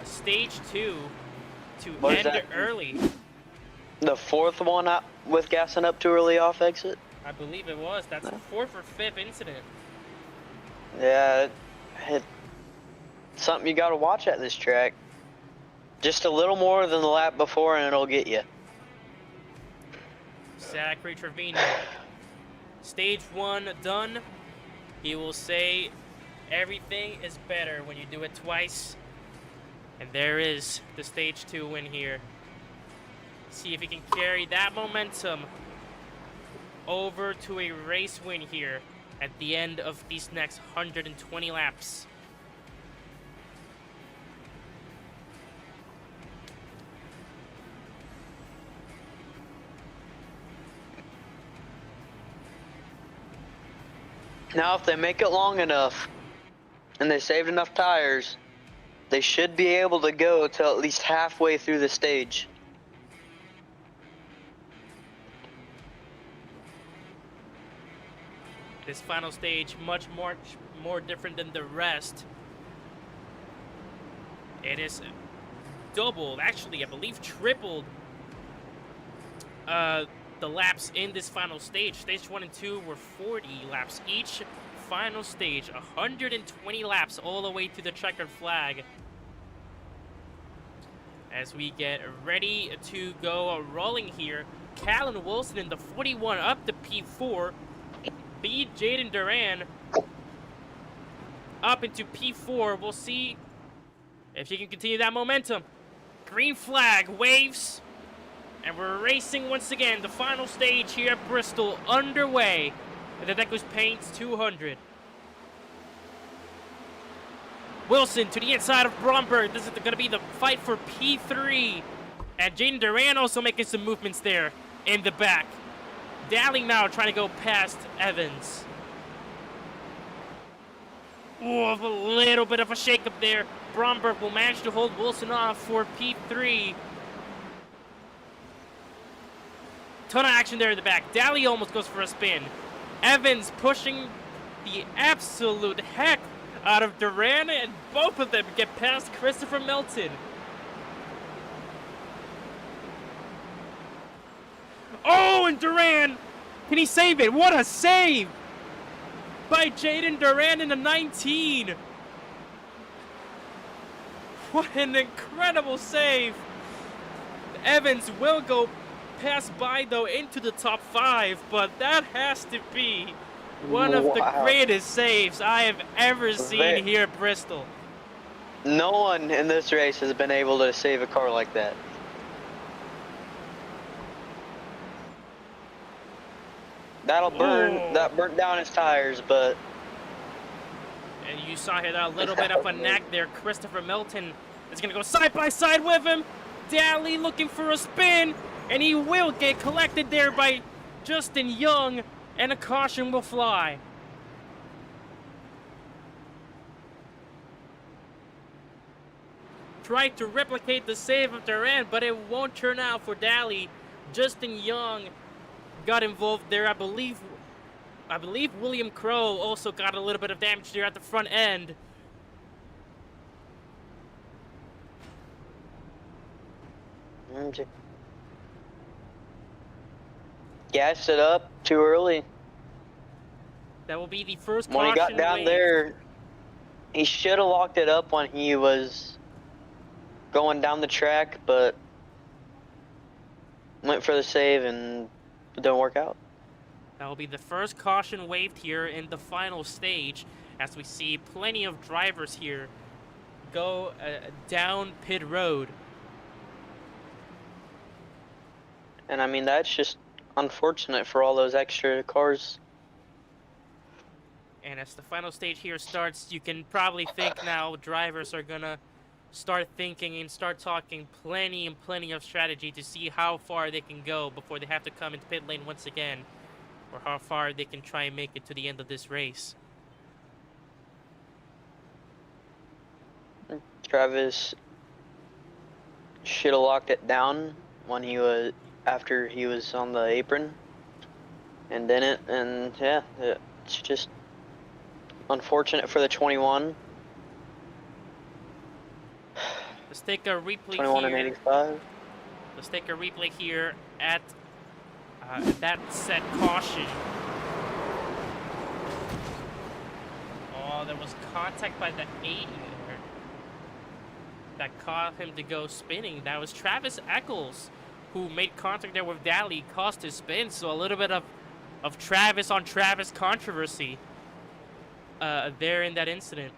stage 2 to end early.
The 4th one with gassing up too early off exit?
I believe it was. That's the 4th or 5th incident.
Yeah, it's something you gotta watch at this track. Just a little more than the lap before and it'll get you.
Zachary Trevino. Stage 1 done. He will say everything is better when you do it twice. And there is the stage 2 win here. See if he can carry that momentum over to a race win here at the end of these next 120 laps.
Now, if they make it long enough and they saved enough tires, they should be able to go till at least halfway through the stage.
This final stage, much more different than the rest. It is doubled, actually, I believe tripled the laps in this final stage. Stage 1 and 2 were 40 laps each. Final stage, 120 laps all the way to the checkered flag. as we get ready to go rolling here. Callan Wilson in the 41 up to P4. Beat Jaden Duran up into P4. We'll see if she can continue that momentum. Green flag waves. And we're racing once again. The final stage here at Bristol underway. The Deku's Paints 200. Wilson to the inside of Bromberg. This is going to be the fight for P3. And Jaden Duran also making some movements there in the back. Daly now trying to go past Evans. Oh, a little bit of a shakeup there. Bromberg will manage to hold Wilson off for P3. Ton of action there in the back. Daly almost goes for a spin. Evans pushing the absolute heck out of Duran, and both of them get past Christopher Melton. Oh, and Duran, can he save it? What a save by Jaden Duran in the 19. What an incredible save. Evans will go pass by, though, into the top 5, but that has to be one of the greatest saves I have ever seen here at Bristol.
No one in this race has been able to save a car like that. That'll burn.
Whoa.
That burnt down his tires, but...
And you saw here that little bit of a knack there. Christopher Milton is going to go side by side with him. Daly looking for a spin, and he will get collected there by Justin Young, and a caution will fly. Tried to replicate the save of Duran, but it won't turn out for Daly. Justin Young got involved there. I believe William Crow also got a little bit of damage there at the front end.
Gassed it up too early.
That will be the first
when he got
caution
down
wave.
there, he should have locked it up when he was going down the track, but went for the save and it didn't work out.
That will be the first caution waved here in the final stage, as we see plenty of drivers here go down pit road.
And I mean, that's just unfortunate for all those extra cars.
And as the final stage here starts, you can probably think now drivers are gonna start thinking and start talking plenty and plenty of strategy to see how far they can go before they have to come into pit lane once again, or how far they can try and make it to the end of this race.
Travis should have locked it down when he was after he was on the apron and didn't, and yeah, it's just unfortunate for the 21.
Let's take a replay
21
here.
and 85.
Let's take a replay here at that set caution. Oh, there was contact by the 80 there that caused him to go spinning. That was Travis Eccles who made contact there with Daly, caused his spin. So a little bit of Travis on Travis controversy there in that incident.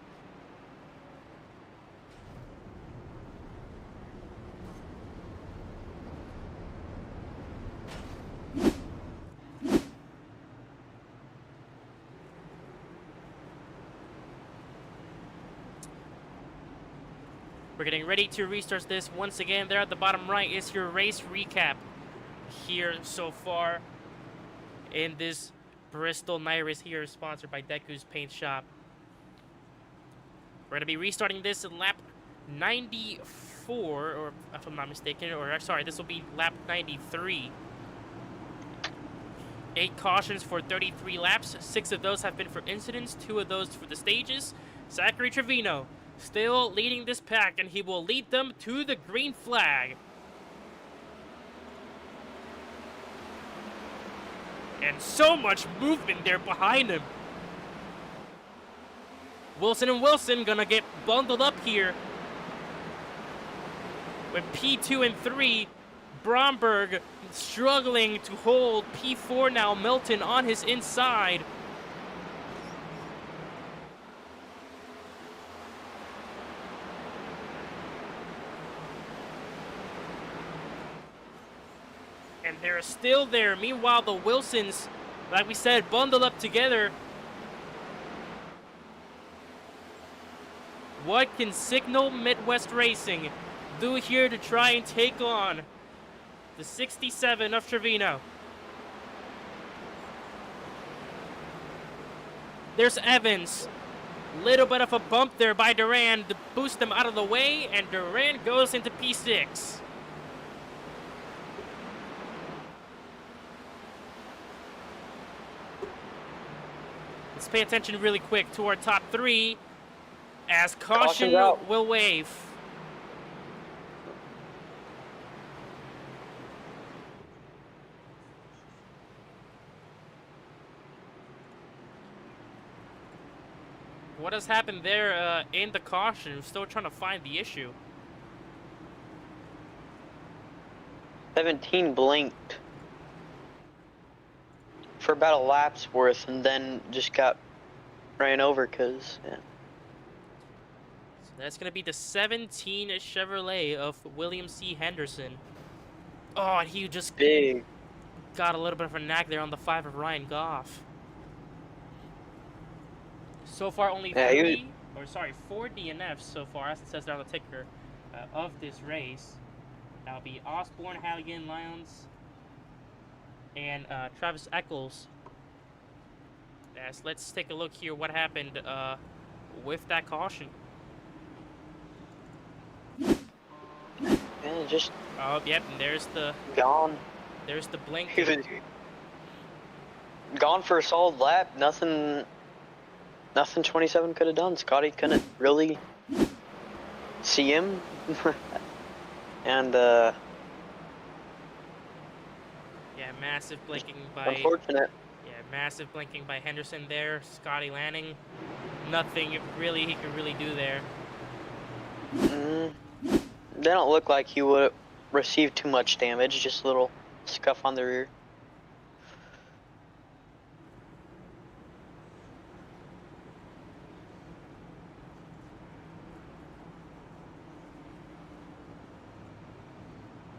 We're getting ready to restart this once again. There at the bottom right is your race recap here so far in this Bristol night race here, sponsored by Deku's Paint Shop. We're going to be restarting this in lap 94, or if I'm not mistaken, or sorry, this will be lap 93. 8 cautions for 33 laps. 6 of those have been for incidents, 2 of those for the stages. Zachary Trevino still leading this pack, and he will lead them to the green flag. And so much movement there behind him. Wilson and Wilson gonna get bundled up here with P2 and 3, Bromberg struggling to hold P4 now, Milton on his inside. And they're still there. Meanwhile, the Wilsons, like we said, bundle up together. What can Signal Midwest Racing do here to try and take on the 67 of Trevino? There's Evans. Little bit of a bump there by Duran to boost them out of the way, and Duran goes into P6. Let's pay attention really quick to our top three, as caution will wave. What has happened there in the caution? I'm still trying to find the issue.
17 blinked for about a lap's worth and then just got ran over because, yeah.
So that's going to be the 17 Chevrolet of William C. Henderson. Oh, and he just got a little bit of a nag there on the 5 of Ryan Goff. So far, only 4 DNFs so far, as it says there on the ticker, of this race. That'll be Osborne, Halligan, Lyons, and Travis Eccles. Yes, let's take a look here what happened with that caution.
And just
oh, yep, and there's the
gone.
There's the blink.
He was gone for a solid lap. Nothing 27 could have done. Scotty couldn't really see him. And
yeah, massive blinking by
unfortunate.
Yeah, massive blinking by Henderson there. Scotty Lanning, nothing really he could really do there.
They don't look like he would receive too much damage, just a little scuff on the rear.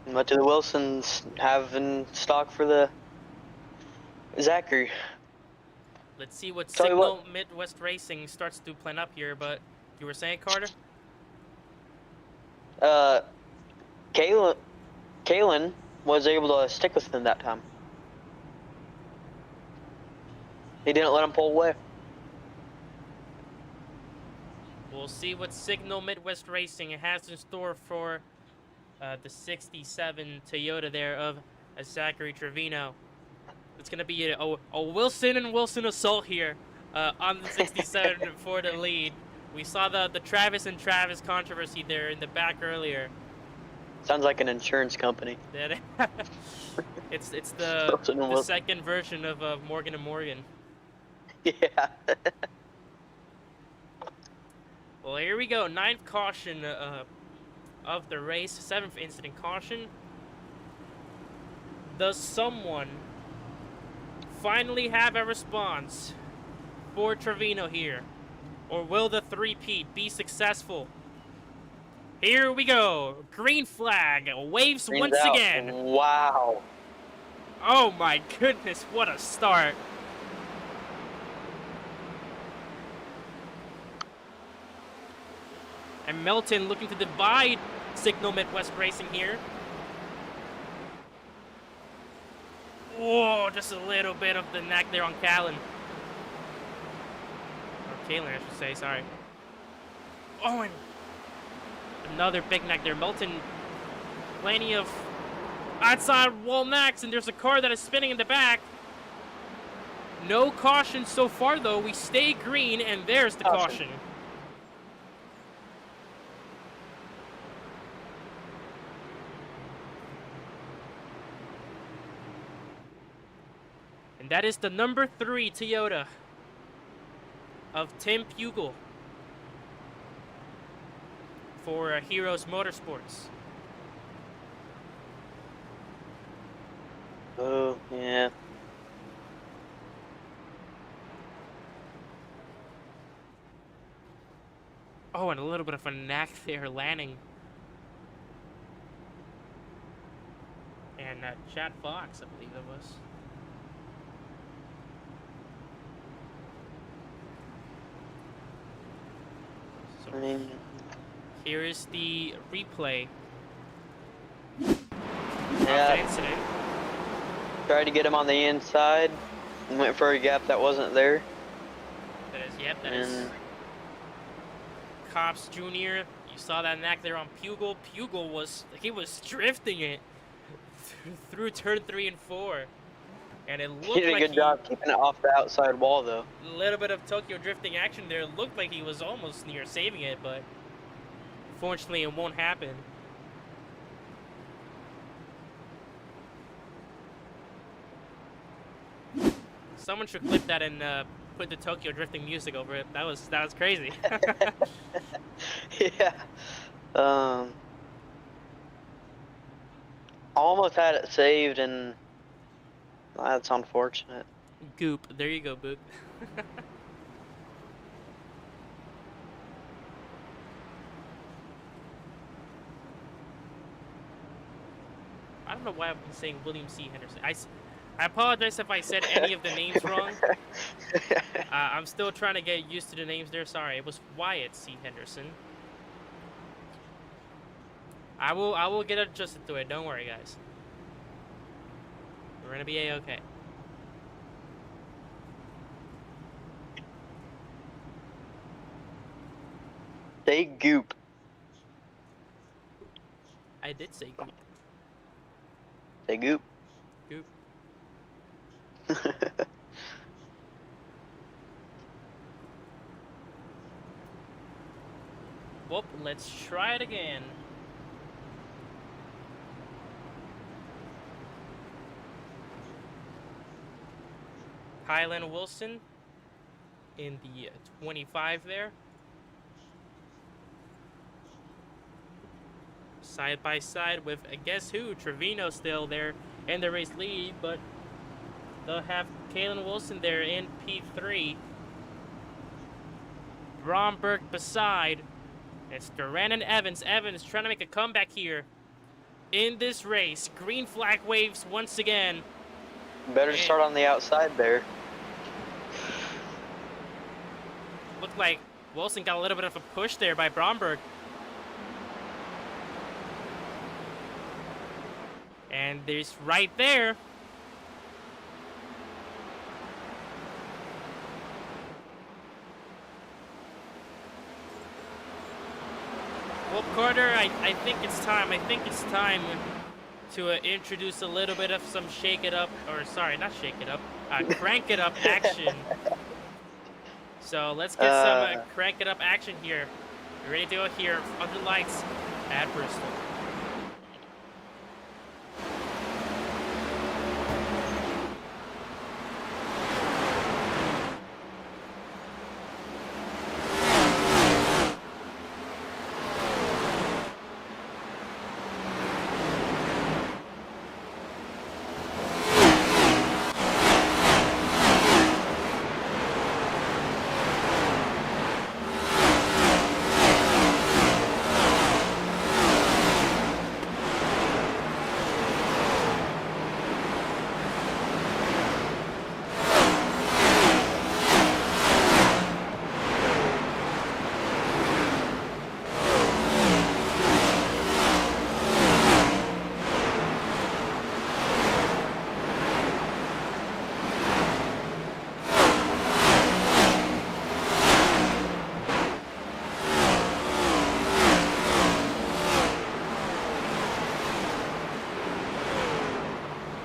What do the Wilsons have in stock for the Zachary?
Let's see what Signal Midwest Racing starts to plan up here, but you were saying, Carter?
Kalen was able to stick with him that time. He didn't let him pull away.
We'll see what Signal Midwest Racing has in store for the 67 Toyota there of Zachary Trevino. It's going to be a Wilson and Wilson assault here on the 67 for the lead. We saw the Travis and Travis controversy there in the back earlier.
Sounds like an insurance company.
It's the second version of Morgan & Morgan.
Yeah.
Well, here we go. 9th caution of the race. 7th incident caution. Does someone finally have a response for Trevino here? Or will the three-peat be successful? Here we go. Green flag waves once again.
Wow.
Oh my goodness, what a start. And Melton looking to divide Signal Midwest Racing here. Whoa, just a little bit of the neck there on Callan. Or Kalen, I should say, sorry. Oh, and another big neck there. Melton, plenty of outside wall necks, and there's a car that is spinning in the back. No caution so far, though. We stay green, and there's the caution. And that is the number 3 Toyota of Tim Pugel for Heroes Motorsports.
Oh, yeah.
Oh, and a little bit of a knack there landing. And Chad Fox, I believe it was. So
I mean,
here is the replay
yeah.
of the incident.
Tried to get him on the inside. Went for a gap that wasn't there.
That is, yep, that is Cops Jr. You saw that knack there on Pugil. Pugil was drifting it through turn 3 and 4. And it
He
looked
did a
like
good job keeping it off the outside wall, though.
a little bit of Tokyo drifting action there. It looked like he was almost near saving it, but fortunately it won't happen. Someone should clip that and put the Tokyo drifting music over it. That was crazy.
Yeah. Almost had it saved, and that's unfortunate.
Goop. There you go, Boop. I don't know why I've been saying William C. Henderson. I apologize if I said any of the names wrong. I'm still trying to get used to the names there. Sorry, it was Wyatt C. Henderson. I will get adjusted to it. Don't worry, guys. We're gonna be a-okay.
Say goop.
I did say goop.
Say goop.
Goop. Whoop, let's try it again. Kylan Wilson in the 25 there. Side by side with, guess who? Trevino still there in the race lead, but they'll have Kylan Wilson there in P3. Bromberg beside. It's Duran and Evans. Evans trying to make a comeback here in this race. Green flag waves once again.
Better start on the outside there.
Looked like Wilson got a little bit of a push there by Bromberg. And there's right there. Well, Carter, I think it's time. I think it's time to introduce a little bit of some shake it up, or sorry, not shake it up, crank it up action. So let's get some crank it up action here. You ready to go here under lights at Bristol?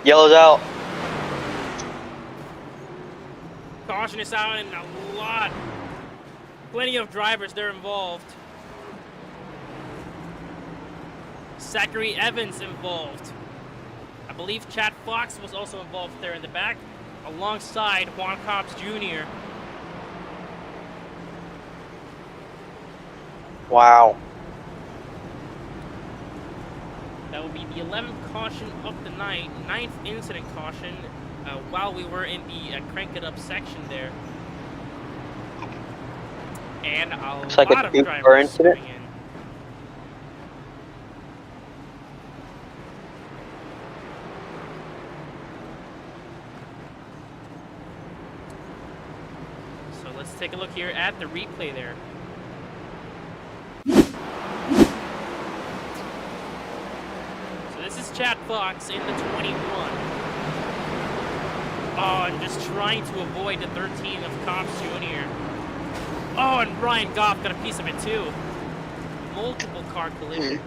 Yellow's out.
Caution is out and a lot. Plenty of drivers there involved. Zachary Evans involved. I believe Chad Fox was also involved there in the back, alongside Juan Cobbs Jr.
Wow.
That will be the 11th caution of the night, 9th incident caution, while we were in the Crank It Up section there. And a
Looks like
lot
a
of
2-car
drivers
incident.
coming in. So let's take a look here at the replay there. So this is Chad Fox in the 21. Oh, and just trying to avoid the 13 of Cops Jr. Oh, and Ryan Goff got a piece of it too. Multiple car collision.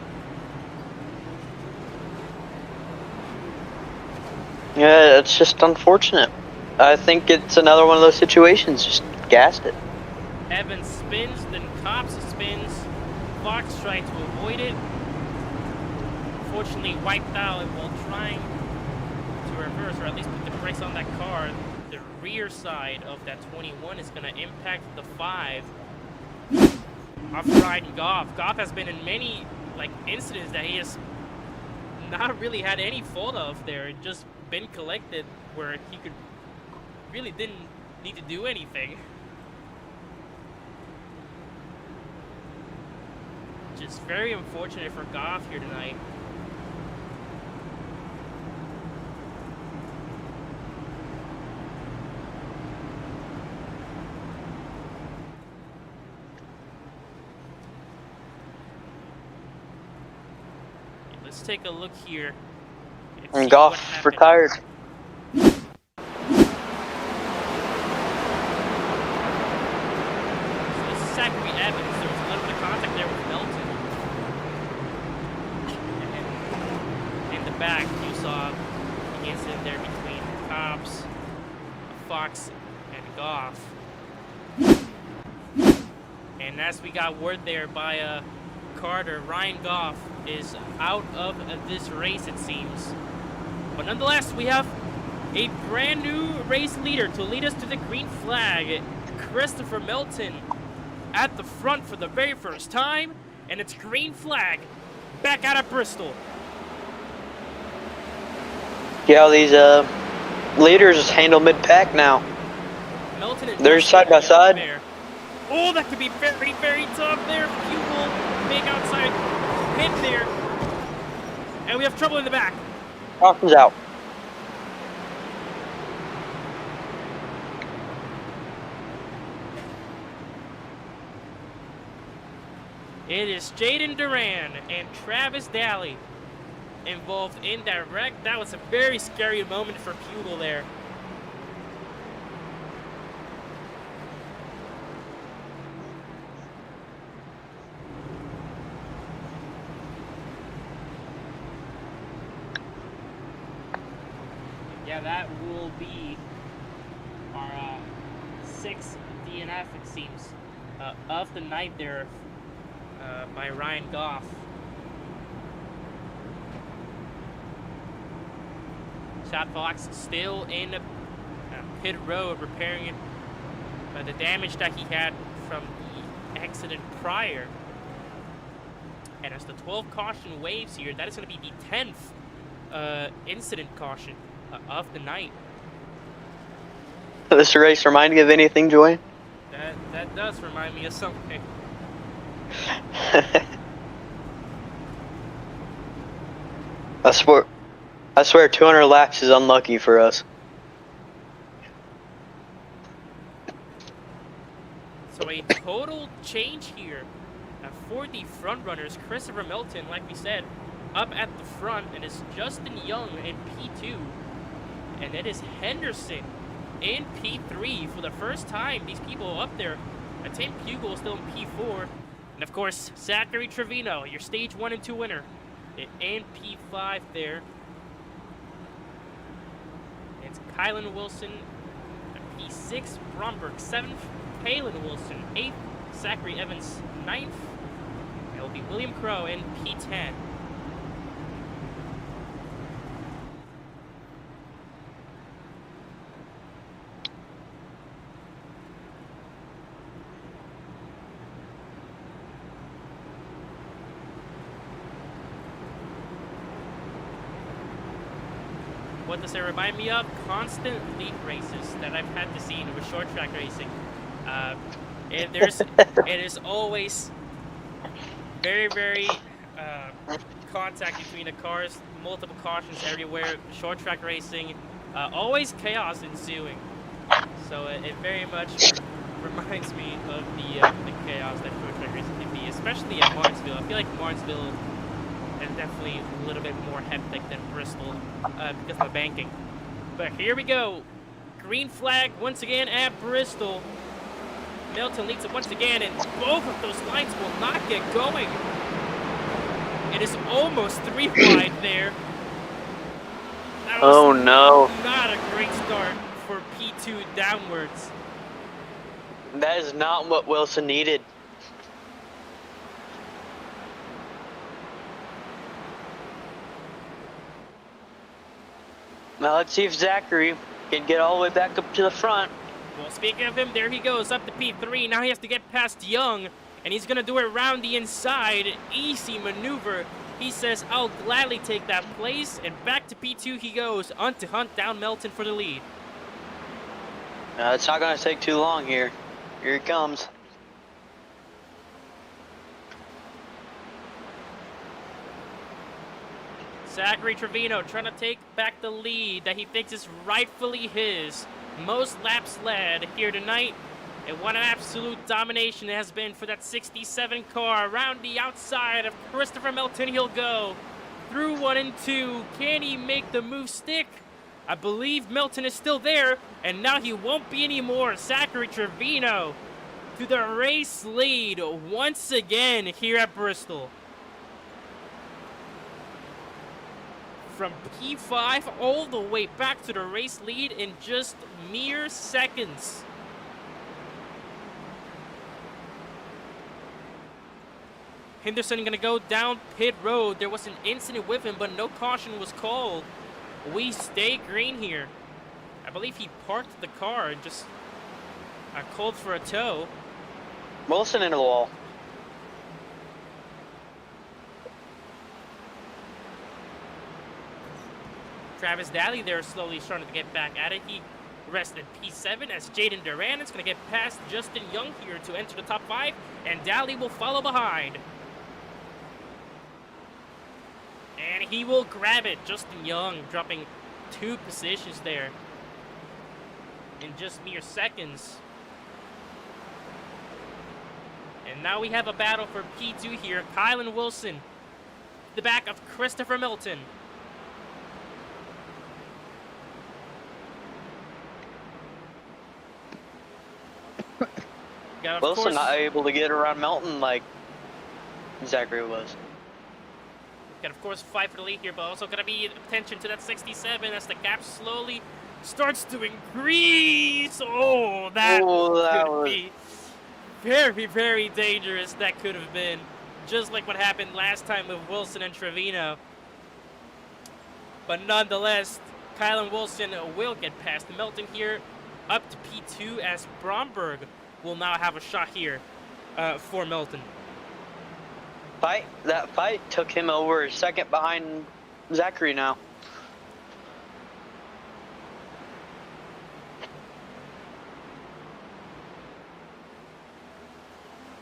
Yeah, it's just unfortunate. I think it's another one of those situations. Just gassed it.
Evans spins, then Cops spins. Fox tried to avoid it. Fortunately, wiped out while trying to reverse, or at least put the brakes on that car. The rear side of that 21 is going to impact the 5 of Ryan Goff. Goff has been in many incidents that he has not really had any fault of there. Just been collected where he really didn't need to do anything. Just very unfortunate for Goff here tonight. Let's take a look here.
And Goff retired.
So this is Zachary Evans. There was a little bit of contact there with Melton. And in the back, you saw the incident there between Cops, Fox, and Goff. And as we got word there by Carter, Ryan Goff is out of this race, it seems. But nonetheless, we have a brand new race leader to lead us to the green flag. Christopher Melton at the front for the very first time, and it's green flag back out of Bristol.
Yeah, these leaders handle mid-pack now.
Melton and
They're side by side.
there. Oh, that could be very, very tough there. Fuel, big outside pit there. And we have trouble in the back.
Caution's out.
It is Jaden Duran and Travis Daly involved in that wreck. That was a very scary moment for Pugel there. Yeah, that will be our sixth DNF, it seems, of the night there by Ryan Goff. Chad Fox still in pit road repairing the damage that he had from the accident prior. And as the 12th caution waves here, that is going to be the 10th incident caution of the night.
Does this race remind you of anything, Joy?
That does remind me of something.
I swear 200 laps is unlucky for us.
So a total change here for the front runners. Christopher Melton, like we said, up at the front, and it's Justin Young in P2. And it is Henderson in P3 for the first time. These people up there. Tim Pugel is still in P4. And of course, Zachary Trevino, your stage 1 and 2 winner, in P5 there. It's Kylan Wilson, P6, Bromberg 7th, Palin Wilson 8th, Zachary Evans 9th. It will be William Crow in P10. what does it remind me of? Constant league races that I've had to see with short track racing. It is always very, very contact between the cars, multiple cautions everywhere, short track racing, always chaos ensuing. So it very much reminds me of the chaos that short track racing can be, especially at Martinsville. I feel like Martinsville is definitely a little bit more hectic than Bristol because of the banking. But here we go. Green flag once again at Bristol. Milton leads it once again, and both of those lines will not get going. It is almost 3 wide there.
Oh no.
Not a great start for P2 downwards.
That is not what Wilson needed. Now let's see if Zachary can get all the way back up to the front.
Well, speaking of him, there he goes up to P3. Now he has to get past Young, and he's going to do it around the inside. Easy maneuver. He says, I'll gladly take that place, and back to P2 he goes on to hunt down Melton for the lead.
It's not going to take too long here. Here he comes.
Zachary Trevino trying to take back the lead that he thinks is rightfully his. Most laps led here tonight. And what an absolute domination it has been for that 67 car. Around the outside of Christopher Melton he'll go. Through 1 and 2. Can he make the move stick? I believe Melton is still there. And now he won't be anymore. Zachary Trevino to the race lead once again here at Bristol. From P5 all the way back to the race lead in just mere seconds. Henderson gonna go down pit road. There was an incident with him, but no caution was called. We stay green here. I believe he parked the car and just called for a tow.
Wilson into the wall.
Travis Daly there slowly starting to get back at it. He rested P7 as Jaden Duran is going to get past Justin Young here to enter the top 5, and Daly will follow behind. And he will grab it. Justin Young dropping 2 positions there in just mere seconds. And now we have a battle for P2 here. Kylan Wilson, the back of Christopher Milton.
Wilson not able to get around Melton like Zachary was.
Got of course fight for the lead here, but also gonna be attention to that 67 as the gap slowly starts to increase. Oh, that could be very, very dangerous. That could have been just like what happened last time with Wilson and Trevino. But nonetheless, Kylan Wilson will get past Melton here, up to P2 as Bromberg will now have a shot here for Melton.
That fight took him over a second behind Zachary now.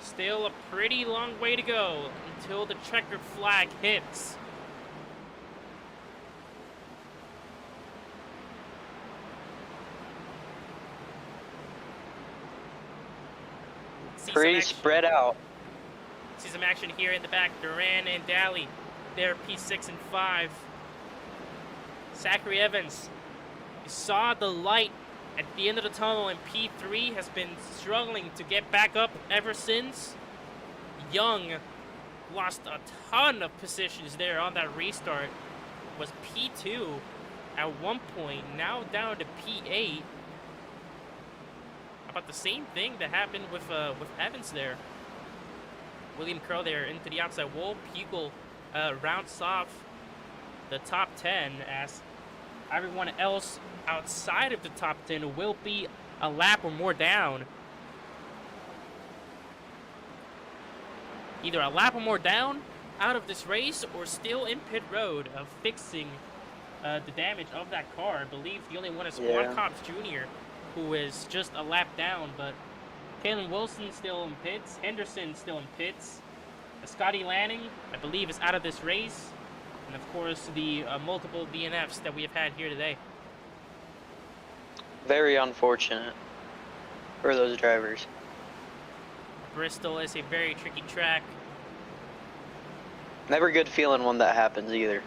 Still a pretty long way to go until the checkered flag hits.
Pretty spread out.
See some action here in the back. Duran and Daly, they're P6 and 5. Zachary Evans, you saw the light at the end of the tunnel, and P3 has been struggling to get back up ever since. Young lost a ton of positions there on that restart. Was P2 at one point, now down to P8. About the same thing that happened with Evans there. William Curl there into the outside wall. Pugel rounds off the top 10 as everyone else outside of the top 10 will be a lap or more down. Either a lap or more down out of this race or still in pit road of fixing the damage of that car. I believe the only one is
Yeah.
Juan Cobbs Jr., who is just a lap down, but Kalen Wilson still in pits, Henderson still in pits, Scotty Lanning, I believe, is out of this race, and of course the multiple DNFs that we have had here today.
Very unfortunate for those drivers.
Bristol is a very tricky track.
Never good feeling when that happens either.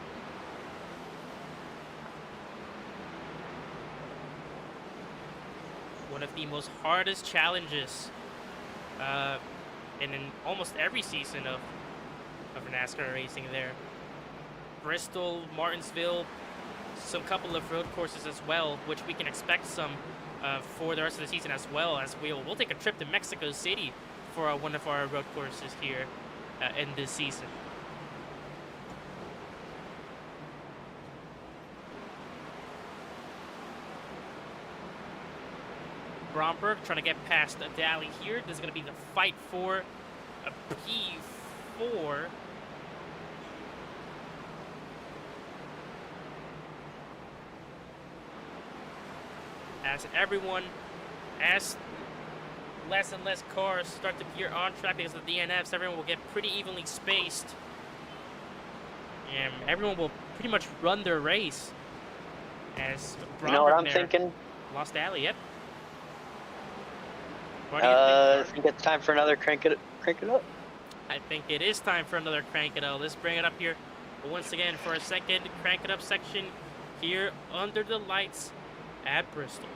One of the most hardest challenges in almost every season of NASCAR racing there. Bristol, Martinsville, some couple of road courses as well, which we can expect some for the rest of the season, as well as we'll take a trip to Mexico City for one of our road courses here in this season. Bromberg trying to get past Daly here. This is going to be the fight for a P4. As less and less cars start to appear on track because of the DNFs, everyone will get pretty evenly spaced. And everyone will pretty much run their race. As
You know what I'm
Bromberg
thinking?
lost Daly, yep.
I think it's time for another crank it up.
I think it is time for another Crank It Up. Let's bring it up here once again for a second Crank It Up section here under the lights at Bristol.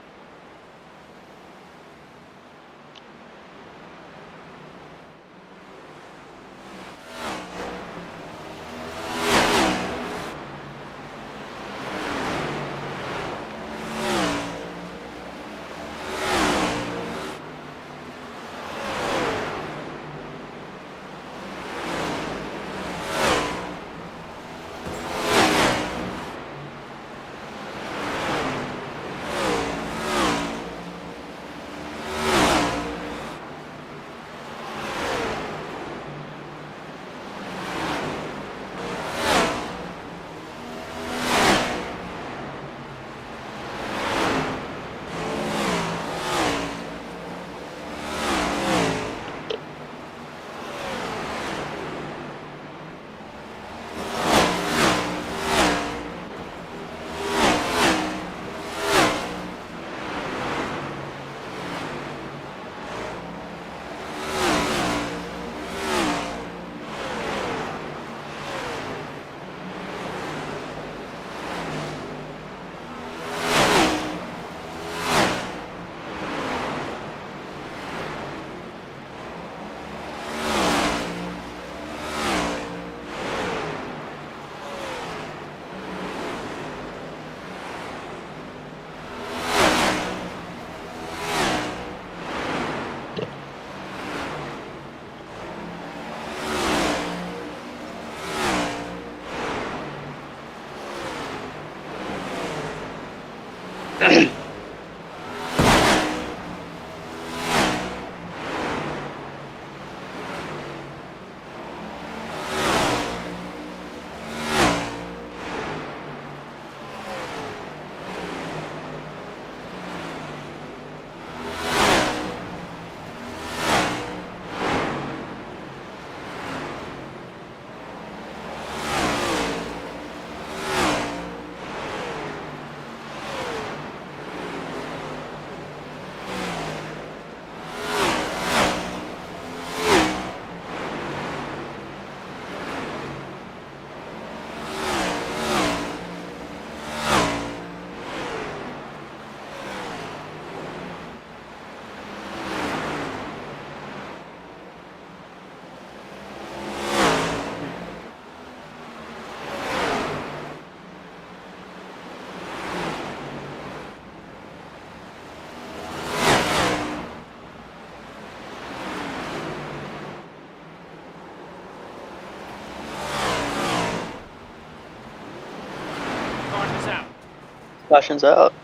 Caution's out.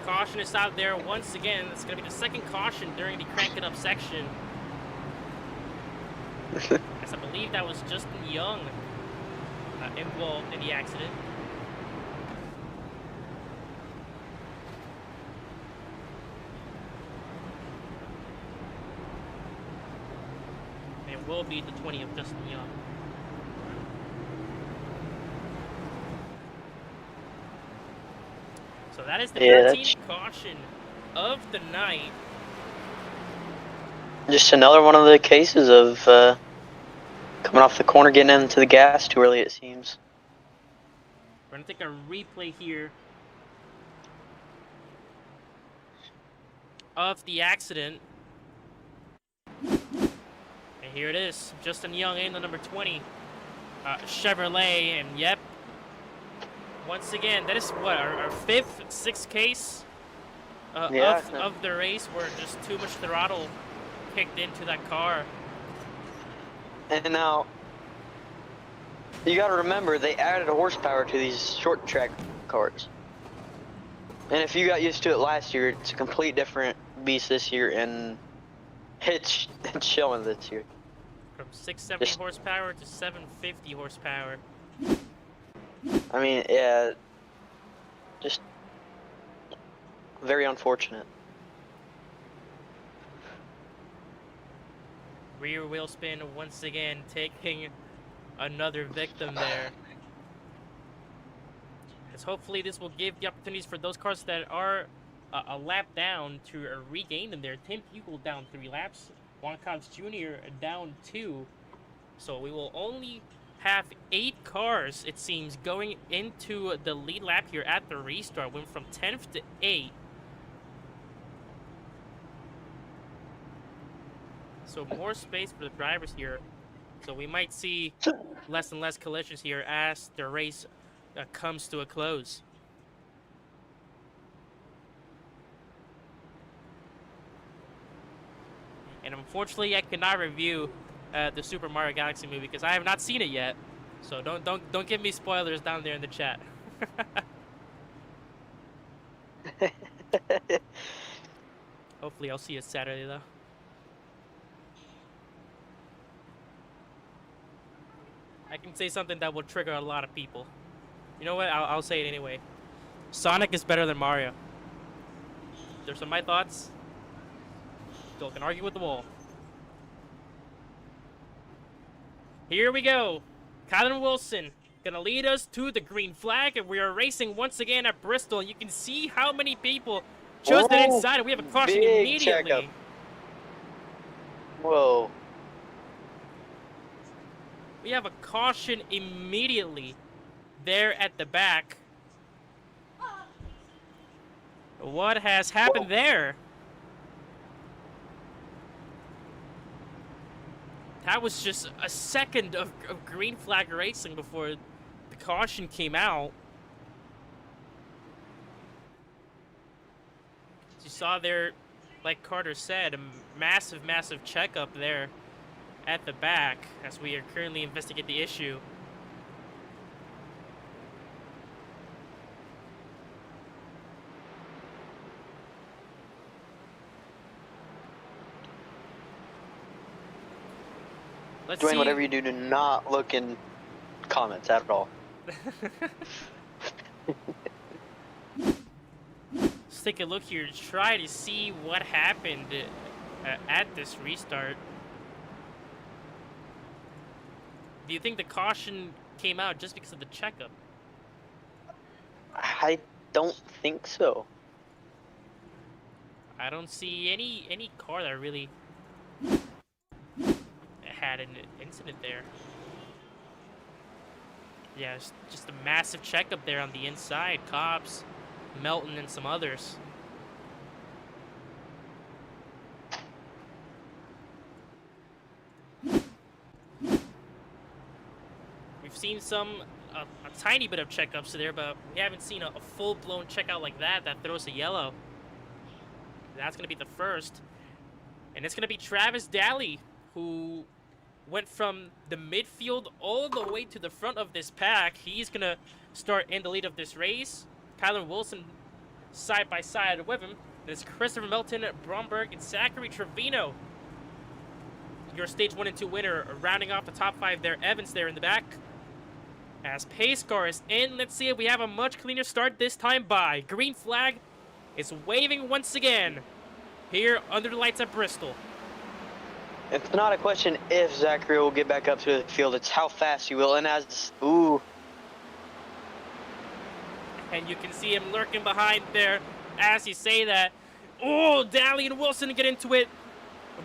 Caution is out there once again. It's going to be the second caution during the Crank It Up section. as I believe that was Justin Young involved in the accident. It will be the 20 of Justin Young. So that is the 13th caution of the night.
Just another one of the cases of coming off the corner, getting into the gas too early, it seems.
We're going to take a replay here of the accident. And here it is. Justin Young in the number 20 Chevrolet. And yep, once again, that is what, our fifth, sixth case of the race where just too much throttle kicked into that car.
And now, you gotta remember, they added a horsepower to these short track cars. And if you got used to it last year, it's a complete different beast this year, and it's showing this year.
From 670 horsepower to 750 horsepower.
I mean, yeah, just very unfortunate.
Rear wheel spin once again, taking another victim there. As hopefully this will give the opportunities for those cars that are a lap down to regain them there. Tim Hugel down 3 laps, Juan Cobbs Jr. down 2. So we will only have 8 cars, it seems, going into the lead lap here at the restart. Went from 10th to 8th. So more space for the drivers here. So we might see less and less collisions here as the race comes to a close. And unfortunately, I cannot review the Super Mario Galaxy movie because I have not seen it yet. So don't give me spoilers down there in the chat. Hopefully, I'll see it Saturday though. I can say something that will trigger a lot of people. You know what? I'll say it anyway. Sonic is better than Mario. There's some of my thoughts. Still can argue with the wall. Here we go. Kylan Wilson gonna lead us to the green flag, and we are racing once again at Bristol. You can see how many people chose that inside, and we have a caution immediately.
Checkup. Whoa.
We have a caution immediately there at the back. What has happened there? That was just a second of green flag racing before the caution came out. As you saw there, like Carter said, a massive, massive checkup there at the back as we are currently investigating the issue. Let's
Doing
see.
whatever you do, do not look in comments at all.
Let's take a look here to try to see what happened at this restart. Do you think the caution came out just because of the checkup?
I don't think so.
I don't see any car that really had an incident there. Yeah, it's just a massive checkup there on the inside. Cobbs, Melton, and some others. We've seen a tiny bit of checkups there, but we haven't seen a full-blown checkout like that throws a yellow. That's going to be the first. And it's going to be Travis Daly, who went from the midfield all the way to the front of this pack. He's going to start in the lead of this race. Kylan Wilson side by side with him. There's Christopher Melton, Bromberg, and Zachary Trevino your stage 1 and 2 winner, rounding off the top 5 there. Evans there in the back. As pace car is in, let's see if we have a much cleaner start this time by. Green flag is waving once again here under the lights at Bristol.
It's not a question if Zachary will get back up to the field, it's how fast he will. And as, ooh.
And you can see him lurking behind there as you say that. Oh, Daly and Wilson get into it.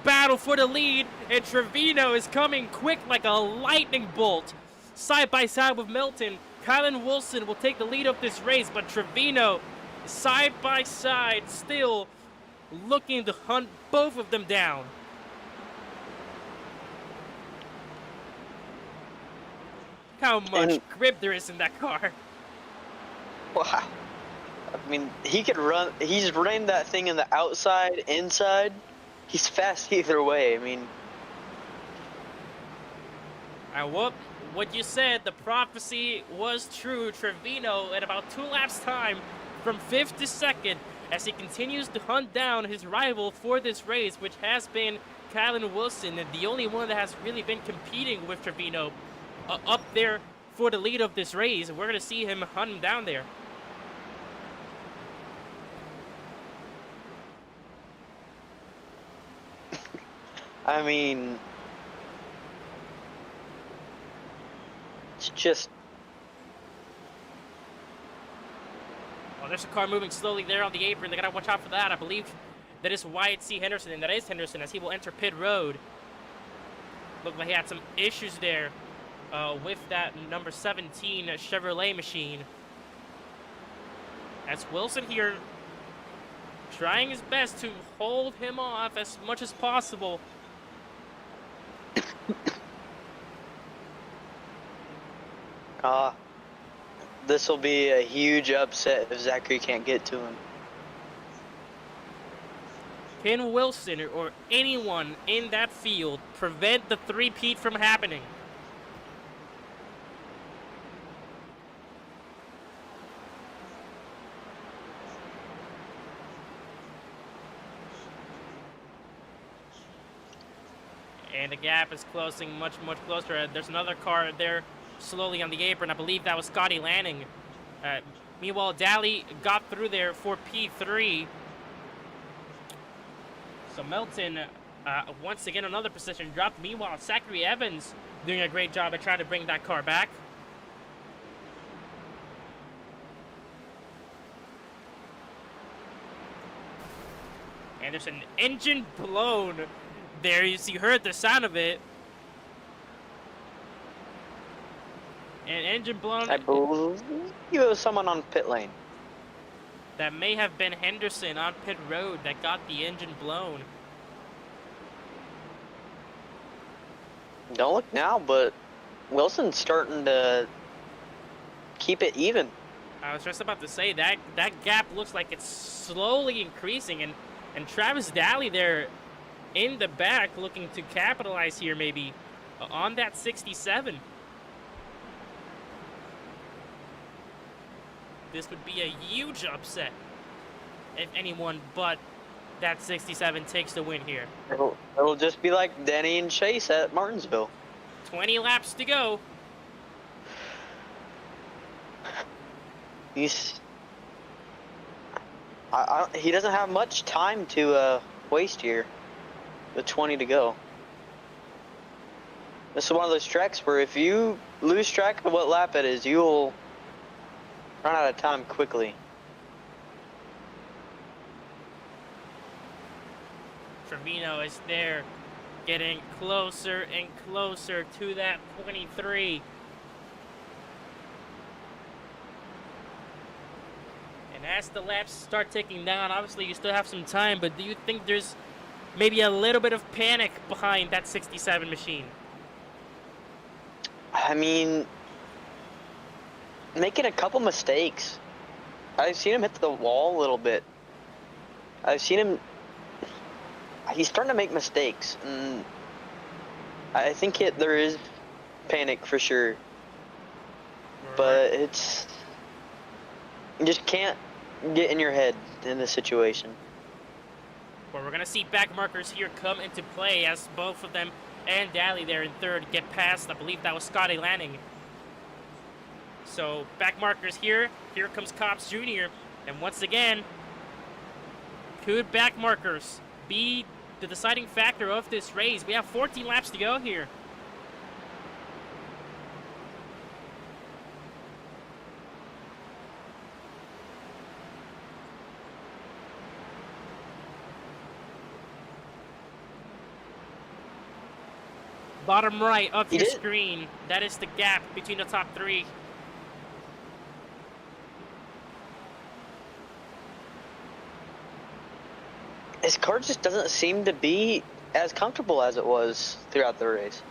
Battle for the lead, and Trevino is coming quick like a lightning bolt. Side by side with Milton, Kylan Wilson will take the lead of this race, but Trevino, side by side, still looking to hunt both of them down. How much grip there is in that car.
Wow. I mean, he could run, he's running that thing in the outside, inside. He's fast either way, I mean.
And what you said, the prophecy was true. Trevino at about 2 laps time from 5th to 2nd as he continues to hunt down his rival for this race, which has been Kylan Wilson, and the only one that has really been competing with Trevino up there for the lead of this race. We're going to see him hunt him down there.
I mean, it's just.
Well, there's a car moving slowly there on the apron. They got to watch out for that. I believe that is Wyatt C. Henderson, and that is Henderson as he will enter pit road. Looked like he had some issues there with that number 17 Chevrolet machine. As Wilson here trying his best to hold him off as much as possible.
This will be a huge upset if Zachary can't get to him.
Can Wilson or anyone in that field prevent the three-peat from happening? And the gap is closing much, much closer. There's another car there slowly on the apron. I believe that was Scotty Lanning. Meanwhile, Daly got through there for P3. So Milton, once again, another position dropped. Meanwhile, Zachary Evans doing a great job at trying to bring that car back. And there's an engine blown there. You heard the sound of it. An engine blown.
I believe it was someone on pit lane.
That may have been Henderson on pit road that got the engine blown.
Don't look now, but Wilson's starting to keep it even.
I was just about to say that gap looks like it's slowly increasing, and Travis Daly there in the back looking to capitalize here maybe on that 67. This would be a huge upset if anyone but that 67 takes the win here.
It'll just be like Denny and Chase at Martinsville.
20 laps to go.
He doesn't have much time to waste here with 20 to go. This is one of those tracks where if you lose track of what lap it is, you'll run out of time quickly.
Trevino is there, getting closer and closer to that 23. And as the laps start ticking down, obviously you still have some time, but do you think there's maybe a little bit of panic behind that 67 machine?
I mean, making a couple mistakes. I've seen him hit the wall a little bit. I've seen him. He's starting to make mistakes, and I think there is panic for sure.
Right.
But it's, you just can't get in your head in this situation.
Well, we're gonna see back markers here come into play as both of them and Daly there in third get past. I believe that was Scotty Lanning. So back markers here. Here comes Cops Jr. And once again, could back markers be the deciding factor of this race? We have 14 laps to go here. Bottom right of your screen, that is the gap between the top three.
His car just doesn't seem to be as comfortable as it was throughout the race.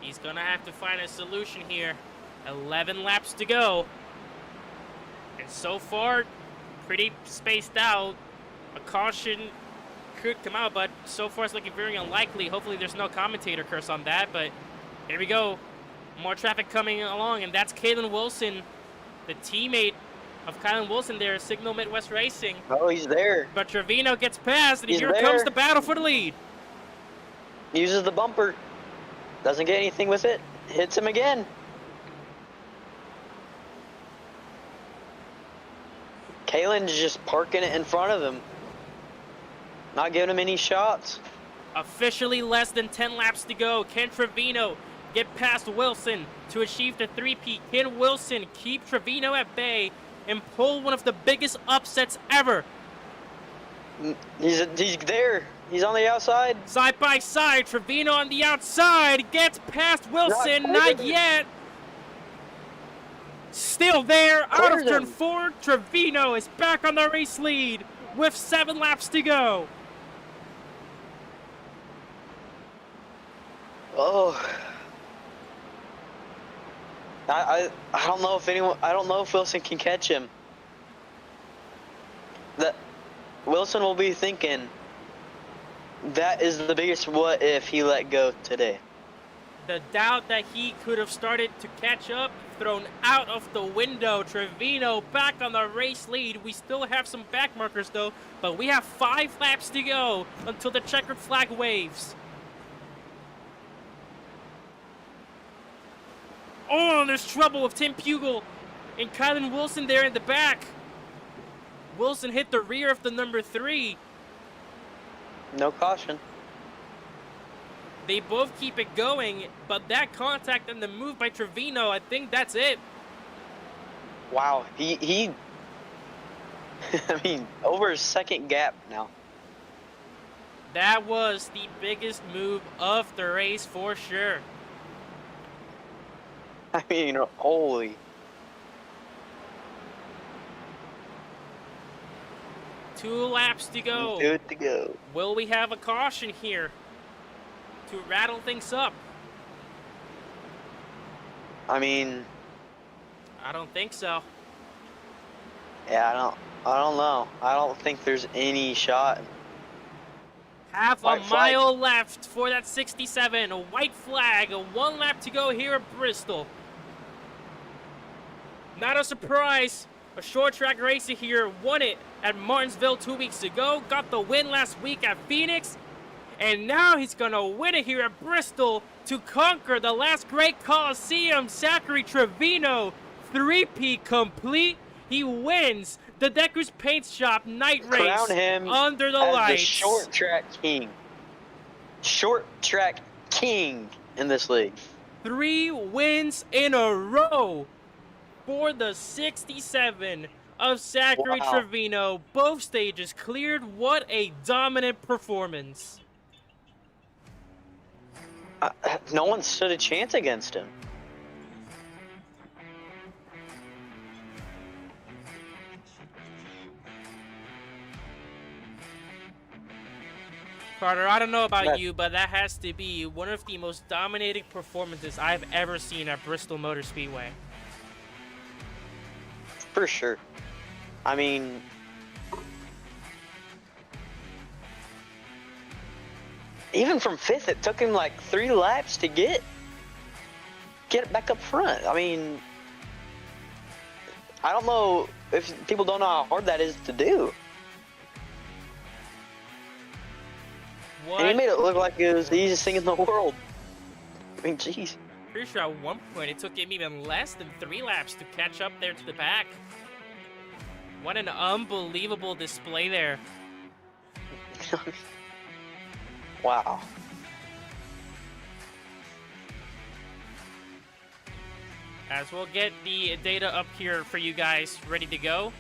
He's gonna have to find a solution here. 11 laps to go. And so far, pretty spaced out. A caution could come out, but so far it's looking very unlikely. Hopefully there's no commentator curse on that, but here we go. More traffic coming along, and that's Kalen Wilson, the teammate of Kylan Wilson there, Signal Midwest Racing.
Oh, he's there.
But Trevino gets past, and here comes the battle for the lead.
Uses the bumper. Doesn't get anything with it. Hits him again. Kalen's just parking it in front of him. Not giving him any shots.
Officially less than 10 laps to go. Can Trevino get past Wilson to achieve the three-peat? Can Wilson keep Trevino at bay and pull one of the biggest upsets ever?
He's there. He's on the outside.
Side by side, Trevino on the outside gets past Wilson. Not yet. Still there, out of turn 4. Trevino is back on the race lead with 7 laps to go.
Oh, I don't know if anyone. I don't know if Wilson can catch him. That Wilson will be thinking that is the biggest what if he let go today.
The doubt that he could have started to catch up, thrown out of the window. Trevino back on the race lead. We still have some back markers though, but we have 5 laps to go until the checkered flag waves. Oh, there's trouble with Tim Pugel and Kylan Wilson there in the back. Wilson hit the rear of the number 3.
No caution.
They both keep it going, but that contact and the move by Trevino, I think that's it.
Wow, he I mean, over a second gap now.
That was the biggest move of the race for sure.
I mean, holy.
2 laps to go.
2 to go.
Will we have a caution here to rattle things up?
I mean,
I don't think so.
yeah, I don't know. I don't think there's any shot.
Half a mile left for that 67. A white flag. 1 lap to go here at Bristol. Not a surprise. A short track racer here won it at Martinsville 2 weeks ago. Got the win last week at Phoenix. And now he's going to win it here at Bristol to conquer the last great Coliseum. Zachary Trevino, 3-peat complete. He wins the Deku's Paint Shop night race.
Crown him
under the
as
lights.
The short track king. Short track king in this league. 3
wins in a row for the 67 of Zachary Trevino. Both stages cleared. What a dominant performance.
No one stood a chance against him.
Carter, I don't know about you, but that has to be one of the most dominating performances I've ever seen at Bristol Motor Speedway.
For sure. I mean, even from 5th, it took him like 3 laps to get it back up front. I mean, I don't know if people don't know how hard that is to do.
What?
And he made it look like it was the easiest thing in the world. I mean, jeez.
Pretty sure at one point it took him even less than 3 laps to catch up there to the pack. What an unbelievable display there.
Wow.
As we'll get the data up here for you guys ready to go.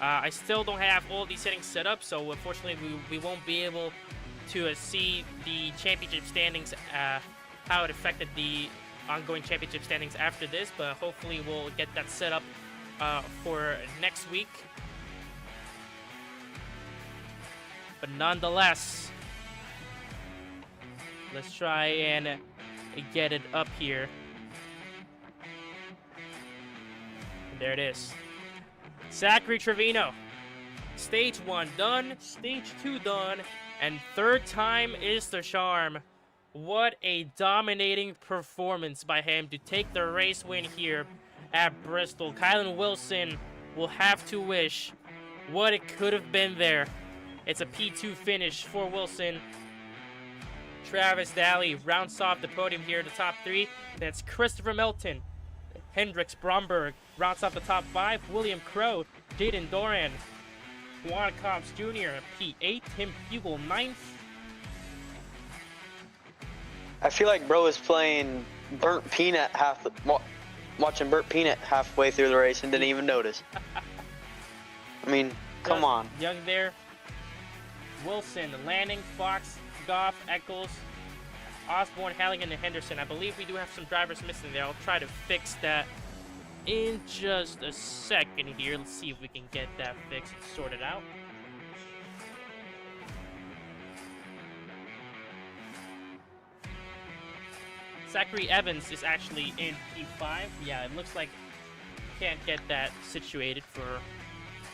I still don't have all these settings set up, so unfortunately we won't be able to see the championship standings, how it affected the ongoing championship standings after this, but hopefully we'll get that set up for next week. But nonetheless, let's try and get it up here. There it is. Zachary Trevino. Stage 1 done, Stage 2 done, and third time is the charm. What a dominating performance by him to take the race win here at Bristol. Kylan Wilson will have to wish what it could have been there. It's a P2 finish for Wilson. Travis Daly rounds off the podium here in the top 3. That's Christopher Melton. Hendricks Bromberg rounds off the top 5. William Crow, Jaden Doran, Juan Cobbs Jr., P8. Tim Fugel, 9th.
I feel like bro is playing Burnt Peanut watching Burnt Peanut halfway through the race and didn't even notice. I mean, come on.
Young there. Wilson, Lanning, Fox, Goff, Eccles, Osborne, Halligan, and Henderson. I believe we do have some drivers missing there. I'll try to fix that in just a second here. Let's see if we can get that fixed and sorted out. Zachary Evans is actually in P5. Yeah, it looks like can't get that situated for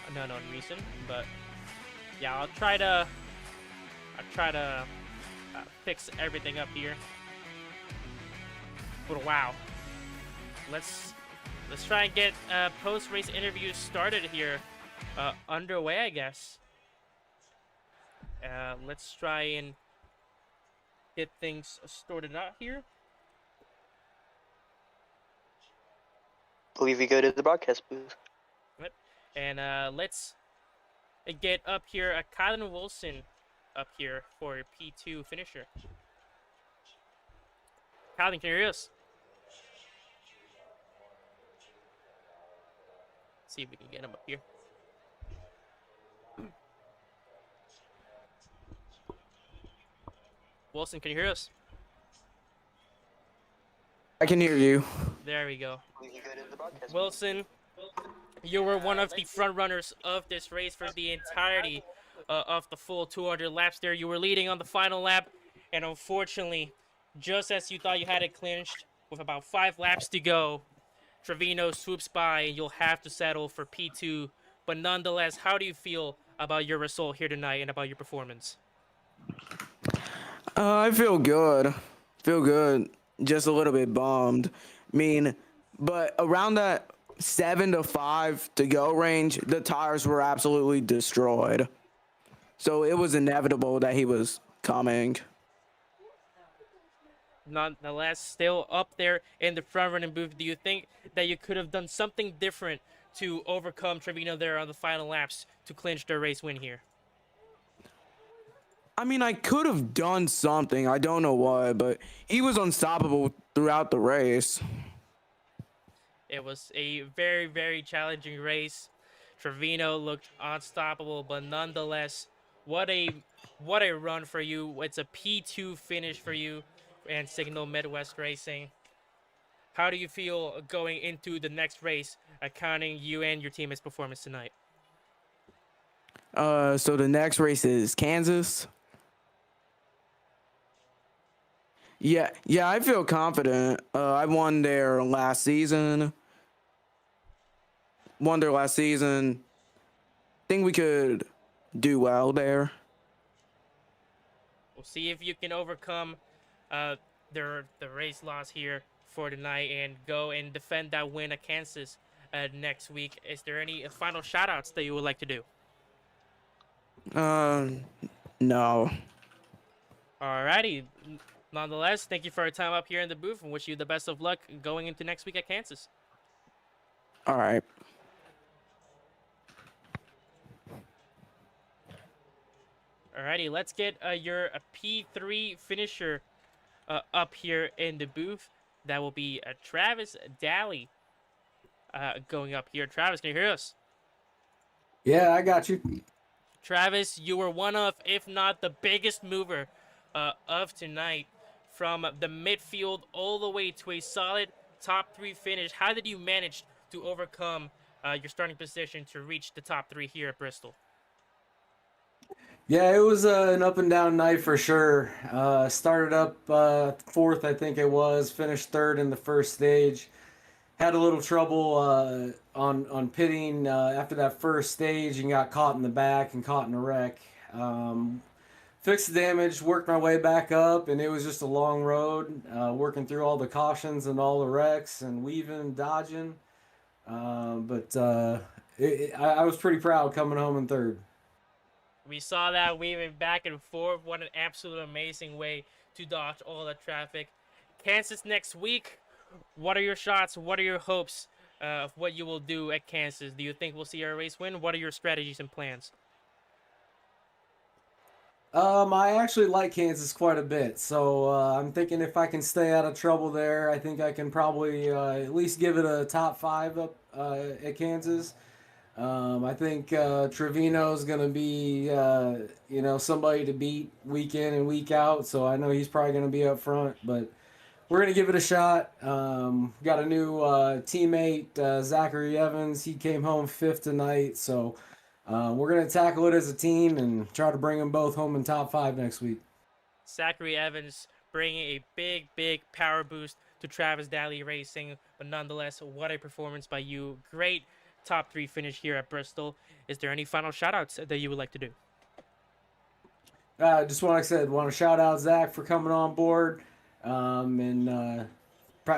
an unknown reason, but yeah, I'll try to fix everything up here. But wow, let's try and get post-race interviews started here, underway, I guess. Let's try and get things sorted out here.
I believe we go to the broadcast booth.
Yep. And let's get up here Kylan Wilson up here for P2 finisher. Kylan, can you hear us? Let's see if we can get him up here. Wilson, can you hear us?
I can hear you.
There we go. Wilson, you were one of the front runners of this race for the entirety of the full 200 laps there. You were leading on the final lap, and unfortunately, just as you thought you had it clinched, with about 5 laps to go, Trevino swoops by, and you'll have to settle for P2. But nonetheless, how do you feel about your result here tonight and about your performance?
I feel good. Feel good. Just a little bit bummed. I mean, but around that 7 to 5 to go range, the tires were absolutely destroyed. So it was inevitable that he was coming.
Nonetheless, still up there in the front running booth, do you think that you could have done something different to overcome Trevino there on the final laps to clinch their race win here?
I mean, I could have done something. I don't know what, but he was unstoppable throughout the race.
It was a very, very challenging race. Trevino looked unstoppable, but nonetheless, what a run for you. It's a P2 finish for you and Signal Midwest Racing. How do you feel going into the next race, accounting you and your team's performance tonight?
So the next race is Kansas. Yeah, I feel confident. I won there last season. Think we could do well there.
We'll see if you can overcome the race loss here for tonight and go and defend that win at Kansas next week. Is there any final shout-outs that you would like to do?
No.
Alrighty. Nonetheless, thank you for your time up here in the booth and wish you the best of luck going into next week at Kansas.
All right.
Alrighty, let's get your P3 finisher up here in the booth. That will be Travis Daly going up here. Travis, can you hear us?
Yeah, I got you.
Travis, you were one of, if not the biggest mover of tonight, from the midfield all the way to a solid top 3 finish. How did you manage to overcome your starting position to reach the top 3 here at Bristol?
Yeah, it was an up and down night for sure. Started up fourth, I think it was. Finished third in the first stage. Had a little trouble on pitting after that first stage and got caught in the back and caught in a wreck. Fixed the damage, worked my way back up, and it was just a long road, working through all the cautions and all the wrecks and weaving, dodging. I was pretty proud coming home in third.
We saw that weaving back and forth. What an absolute amazing way to dodge all the traffic. Kansas next week. What are your shots? What are your hopes of what you will do at Kansas? Do you think we'll see our race win? What are your strategies and plans?
I actually like Kansas quite a bit, so I'm thinking if I can stay out of trouble there, I think I can probably at least give it a top 5 up at Kansas. I think Trevino's going to be, somebody to beat week in and week out, so I know he's probably going to be up front, but we're going to give it a shot. Got a new teammate, Zachary Evans. He came home 5th tonight, so we're going to tackle it as a team and try to bring them both home in top 5 next week.
Zachary Evans bringing a big power boost to Travis Daly Racing, but nonetheless, what a performance by you. Great top 3 finish here at Bristol. Is there any final shout-outs that you would like to do?
Just want to shout out Zach for coming on board, and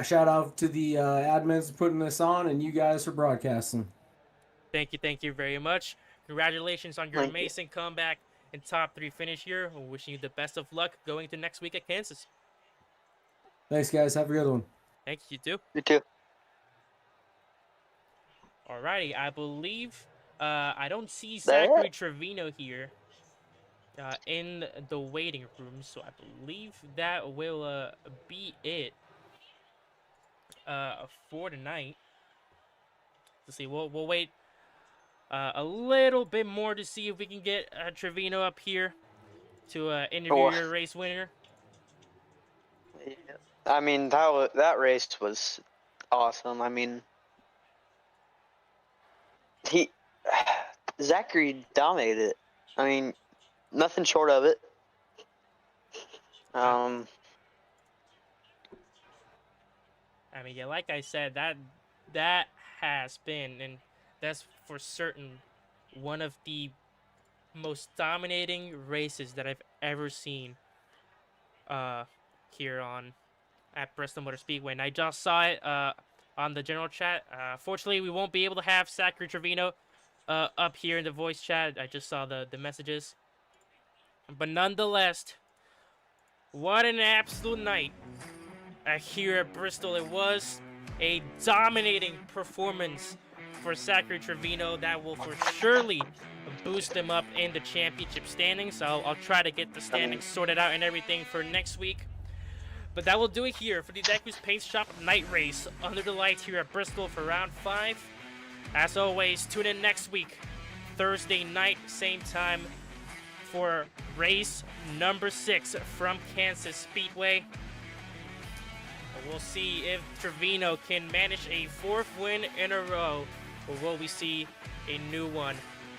shout out to the admins for putting this on, and you guys for broadcasting.
Thank you very much. Congratulations on your amazing comeback and top 3 finish here. We're wishing you the best of luck going into next week at Kansas.
Thanks, guys. Have a good one.
Thank you, too.
You too.
Alrighty, I believe I don't see Zachary Trevino here in the waiting room, so I believe that will be it for tonight. Let's see, we'll wait a little bit more to see if we can get Trevino up here to interview your race winner.
Yeah. I mean, that race was awesome. I mean, Zachary dominated it. I mean, nothing short of it.
I mean, yeah, like I said, that has been, and that's for certain, one of the most dominating races that I've ever seen here at Bristol Motor Speedway. And I just saw it on the general chat. Fortunately, we won't be able to have Zachary Trevino up here in the voice chat. I just saw the messages. But nonetheless, what an absolute night here at Bristol. It was a dominating performance for Zachary Trevino that will for surely boost him up in the championship standings. So I'll try to get the standings sorted out and everything for next week. But that will do it here for the Deku's Paint Shop Night Race under the lights here at Bristol for round 5. As always, tune in next week, Thursday night, same time, for race number 6 from Kansas Speedway. We'll see if Trevino can manage a 4th win in a row, or will we see a new one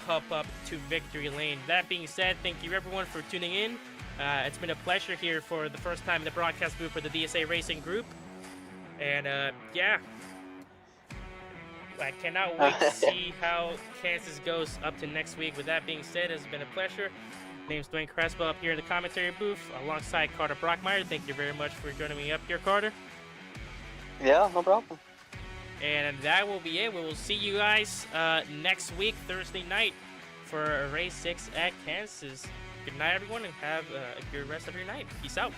pop up to victory lane. That being said, thank you everyone for tuning in. It's been a pleasure here for the first time in the broadcast booth for the DSA Racing Group. And yeah, I cannot wait to see how Kansas goes up to next week. With that being said, it's been a pleasure. Name's Dwayne Crespo up here in the commentary booth alongside Carter Brockmeyer. Thank you very much for joining me up here, Carter.
Yeah, no problem.
And that will be it. We will see you guys next week, Thursday night, for race 6 at Kansas. good night, everyone, and have a good rest of your night. Peace out.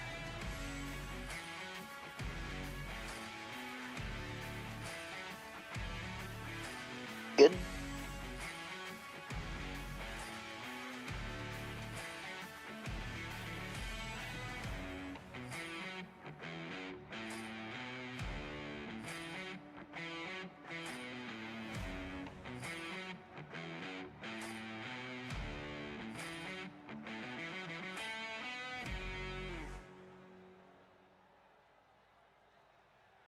Good.